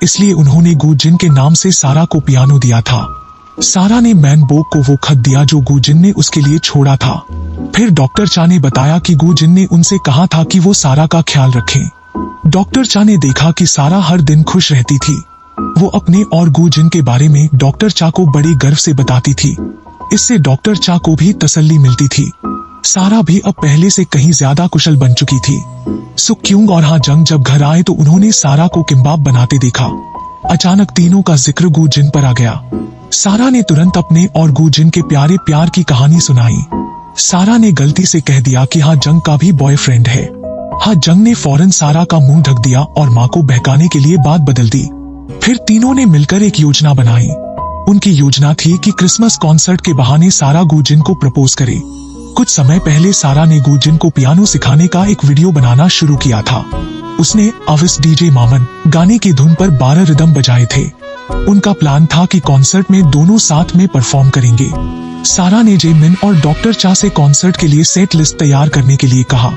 इसलिए उन्होंने गु जिन के नाम से सारा को पियानो दिया था। सारा ने मैन बोक को वो खत दिया जो गु जिन ने उसके लिए छोड़ा था। फिर डॉक्टर चा ने बताया कि गु जिन ने उनसे कहा था कि वो सारा का ख्याल रखें। डॉक्टर चा ने देखा कि सारा हर दिन खुश रहती थी। वो अपने और गु जिन के बारे में डॉक्टर चा को बड़े गर्व से बताती थी। इससे डॉक्टर चा को भी तसल्ली मिलती थी। सारा भी अब पहले से कहीं ज्यादा कुशल बन चुकी थी। सुक्यूंग और हाँ जंग जब घर आए तो उन्होंने सारा को किम्बाब बनाते देखा। अचानक तीनों का जिक्र गु जिन पर आ गया। सारा ने तुरंत अपने और गु जिन के प्यारे प्यार की कहानी सुनाई। सारा ने गलती से कह दिया कि हाँ जंग का भी बॉयफ्रेंड है। हाँ जंग ने फौरन सारा का मुंह ढक दिया और माँ को बहकाने के लिए बात बदल दी। फिर तीनों ने मिलकर एक योजना बनाई। उनकी योजना थी कि क्रिसमस कॉन्सर्ट के बहाने सारा गु जिन को प्रपोज करे। कुछ समय पहले सारा ने गु जिन को पियानो सिखाने का एक वीडियो बनाना शुरू किया था। उसने अविस डीजे मामन गाने की धुन पर 12 रिदम बजाए थे। उनका प्लान था कि कॉन्सर्ट में दोनों साथ में परफॉर्म करेंगे। सारा ने जेमिन और डॉक्टर चा से कॉन्सर्ट के लिए सेट लिस्ट तैयार करने के लिए कहा।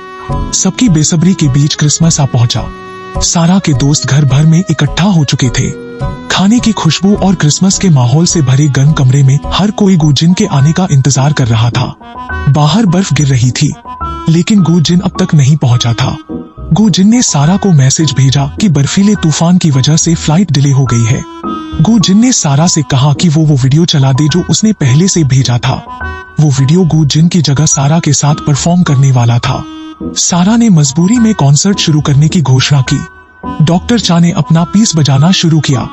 सबकी बेसब्री के बीच क्रिसमस आ पहुंचा। सारा के दोस्त घर भर में इकट्ठा हो चुके थे। खाने की खुशबू और क्रिसमस के माहौल से भरे गर्म कमरे में हर कोई गूजिन के आने का इंतजार कर रहा था। बाहर बर्फ गिर रही थी, लेकिन गूजिन अब तक नहीं पहुंचा था। गूजिन ने सारा को मैसेज भेजा कि बर्फीले तूफान की वजह से फ्लाइट डिले हो गई है। गूजिन ने सारा से कहा कि वो वीडियो चला दे जो उसने पहले से भेजा था। वो वीडियो गूजिन की जगह सारा के साथ परफॉर्म करने वाला था। सारा ने मजबूरी में कॉन्सर्ट शुरू करने की घोषणा की। डॉक्टर चा ने अपना पीस बजाना शुरू किया।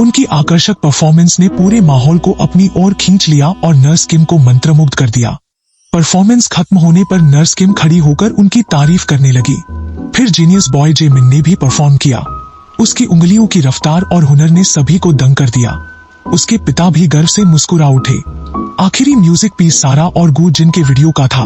उनकी आकर्षक परफॉर्मेंस ने पूरे माहौल को अपनी ओर खींच लिया और नर्स किम को मंत्रमुग्ध कर दिया। परफॉर्मेंस खत्म होने पर नर्स किम खड़ी होकर उनकी तारीफ करने लगी। फिर जीनियस बॉय जेमिन ने भी परफॉर्म किया। उसकी उंगलियों की रफ्तार और हुनर ने सभी को दंग कर दिया। उसके पिता भी गर्व से मुस्कुरा उठे। आखिरी म्यूजिक पीस सारा और गूजिन के वीडियो का था।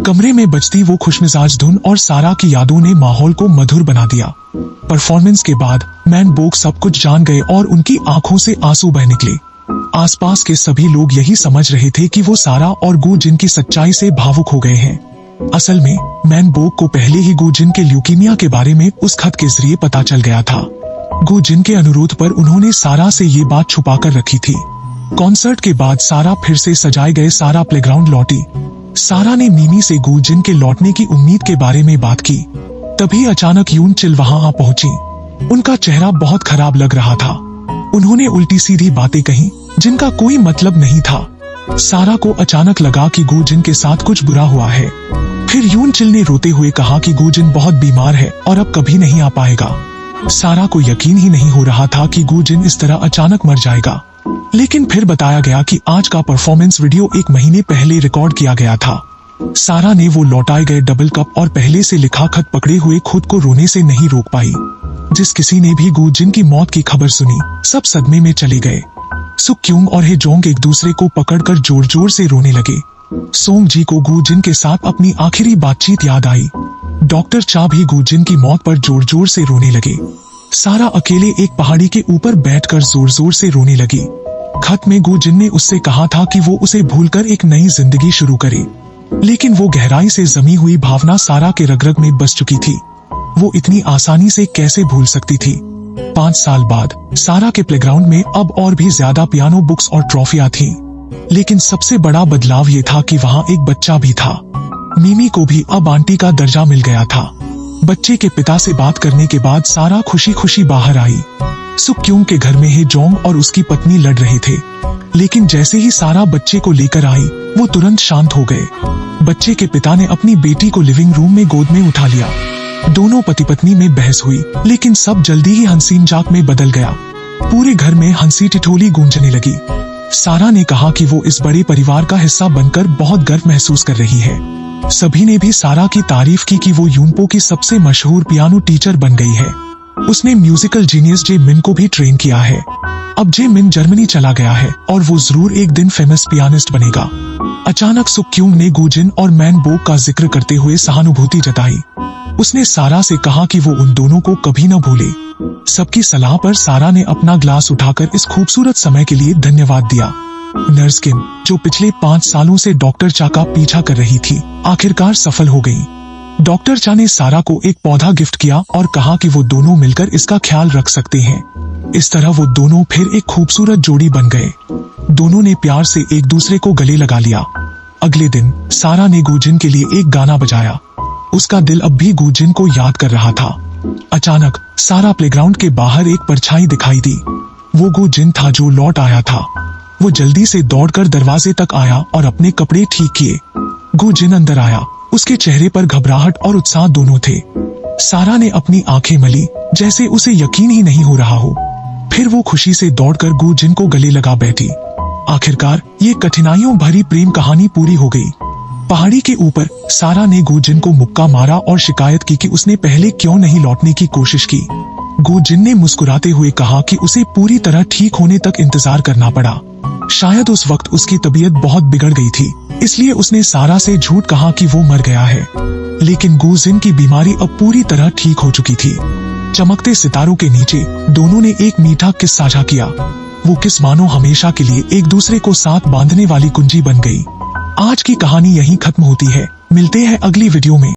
कमरे में बजती वो खुशमिजाज धुन और सारा की यादों ने माहौल को मधुर बना दिया। परफॉर्मेंस के बाद मैन बोक सब कुछ जान गए और उनकी आंखों से आंसू बह निकले। आसपास के सभी लोग यही समझ रहे थे कि वो सारा और गूजिन की सच्चाई से भावुक हो गए हैं। असल में मैन बोक को पहले ही गूजिन के ल्यूकीमिया के बारे में उस खत के जरिए पता चल गया था। गूजिन के अनुरोध पर उन्होंने सारा से ये बात छुपाकर रखी थी। कॉन्सर्ट के बाद सारा फिर से सजाए गए सारा प्लेग्राउंड लौटी। सारा ने मीमी से गूजिन के लौटने की उम्मीद के बारे में बात की। तभी अचानक यून चिल वहां आ पहुंची। उनका चेहरा बहुत खराब लग रहा था। उन्होंने उल्टी सीधी बातें कही जिनका कोई मतलब नहीं था। सारा को अचानक लगा कि गूजिन के साथ कुछ बुरा हुआ है। फिर यून चिल ने रोते हुए कहा कि गूजिन बहुत बीमार है और अब कभी नहीं आ पाएगा। सारा को यकीन ही नहीं हो रहा था कि गूजिन इस तरह अचानक मर जाएगा। लेकिन फिर बताया गया कि आज का परफॉर्मेंस वीडियो 1 महीने पहले रिकॉर्ड किया गया था। सारा ने वो लौटाए गए डबल कप और पहले से लिखा खत पकड़े हुए खुद को रोने से नहीं रोक पाई। जिस किसी ने भी गूजिन की मौत की खबर सुनी, सब सदमे में चले गए। सुक क्यूंग और हे जोंग एक दूसरे को पकड़कर जोर जोर से रोने लगे। सोंग जी को गूजिन के साथ अपनी आखिरी बातचीत याद आई। डॉक्टर चा भी गूजिन की मौत पर जोर जोर से रोने लगे। सारा अकेले एक पहाड़ी के ऊपर बैठकर जोर जोर से रोने लगी। खत में गूजिन ने उससे कहा था कि वो उसे भूलकर एक नई जिंदगी शुरू करे, लेकिन वो गहराई से जमी हुई भावना सारा के रग रग में बस चुकी थी। वो इतनी आसानी से कैसे भूल सकती थी। 5 साल बाद सारा के प्लेग्राउंड में अब और भी ज्यादा पियानो बुक्स और ट्रॉफियां थीं। लेकिन सबसे बड़ा बदलाव ये था कि वहाँ एक बच्चा भी था। मीमी को भी अब आंटी का दर्जा मिल गया था। बच्चे के पिता से बात करने के बाद सारा खुशी खुशी बाहर आई। सुक क्यूंग के घर में हे जोंग और उसकी पत्नी लड़ रहे थे, लेकिन जैसे ही सारा बच्चे को लेकर आई, वो तुरंत शांत हो गए। बच्चे के पिता ने अपनी बेटी को लिविंग रूम में गोद में उठा लिया। दोनों पति पत्नी में बहस हुई, लेकिन सब जल्दी ही हंसी मजाक में बदल गया। पूरे घर में हंसी ठिठोली गूंजने लगी। सारा ने कहा कि वो इस बड़े परिवार का हिस्सा बनकर बहुत गर्व महसूस कर रही है। सभी ने भी सारा की तारीफ की कि वो यूनपो की सबसे मशहूर पियानो टीचर बन गई है। उसने म्यूजिकल जीनियस जे मिन को भी ट्रेन किया है। अब जे मिन जर्मनी चला गया है और वो जरूर एक दिन फेमस पियानिस्ट बनेगा। अचानक सुक क्यूंग ने गूजिन और मैन बोक का जिक्र करते हुए सहानुभूति जताई। उसने सारा से कहा कि वो उन दोनों को कभी न भूले। सबकी सलाह पर सारा ने अपना ग्लास उठाकर इस खूबसूरत समय के लिए धन्यवाद दिया। नर्स किम, जो पिछले 5 सालों से डॉक्टर चा का पीछा कर रही थी, आखिरकार सफल हो गई। डॉक्टर चा ने सारा को एक पौधा गिफ्ट किया और कहा कि वो दोनों मिलकर इसका ख्याल रख सकते हैं। इस तरह वो दोनों फिर एक खूबसूरत जोड़ी बन गए। दोनों ने प्यार से एक दूसरे को गले लगा लिया। अगले दिन सारा ने गूजिन के लिए एक गाना बजाया। उसका दिल अब भी गूजिन को याद कर रहा था। अचानक सारा प्लेग्राउंड के बाहर एक परछाई दिखाई दी। वो गूजिन था जो लौट आया था। वो जल्दी से दौड़कर दरवाजे तक आया और अपने कपड़े ठीक किए। गूजिन अंदर आया। उसके चेहरे पर घबराहट और उत्साह दोनों थे। सारा ने अपनी आंखें मली, जैसे उसे यकीन ही नहीं हो रहा हो। फिर वो खुशी से दौड़कर गूजिन को गले लगा बैठी। आखिरकार ये कठिनाइयों भरी प्रेम कहानी पूरी हो गई। पहाड़ी के ऊपर सारा ने गूजिन को मुक्का मारा और शिकायत की कि उसने पहले क्यों नहीं लौटने की कोशिश की। गूजिन ने मुस्कुराते हुए कहा कि उसे पूरी तरह ठीक होने तक इंतजार करना पड़ा। शायद उस वक्त उसकी तबीयत बहुत बिगड़ गई थी, इसलिए उसने सारा से झूठ कहा कि वो मर गया है। लेकिन गूजिन की बीमारी अब पूरी तरह ठीक हो चुकी थी। चमकते सितारों के नीचे दोनों ने एक मीठा किस्सा साझा किया। वो किस मानो हमेशा के लिए एक दूसरे को साथ बांधने वाली कुंजी बन गई। आज की कहानी यहीं खत्म होती है। मिलते हैं अगली वीडियो में।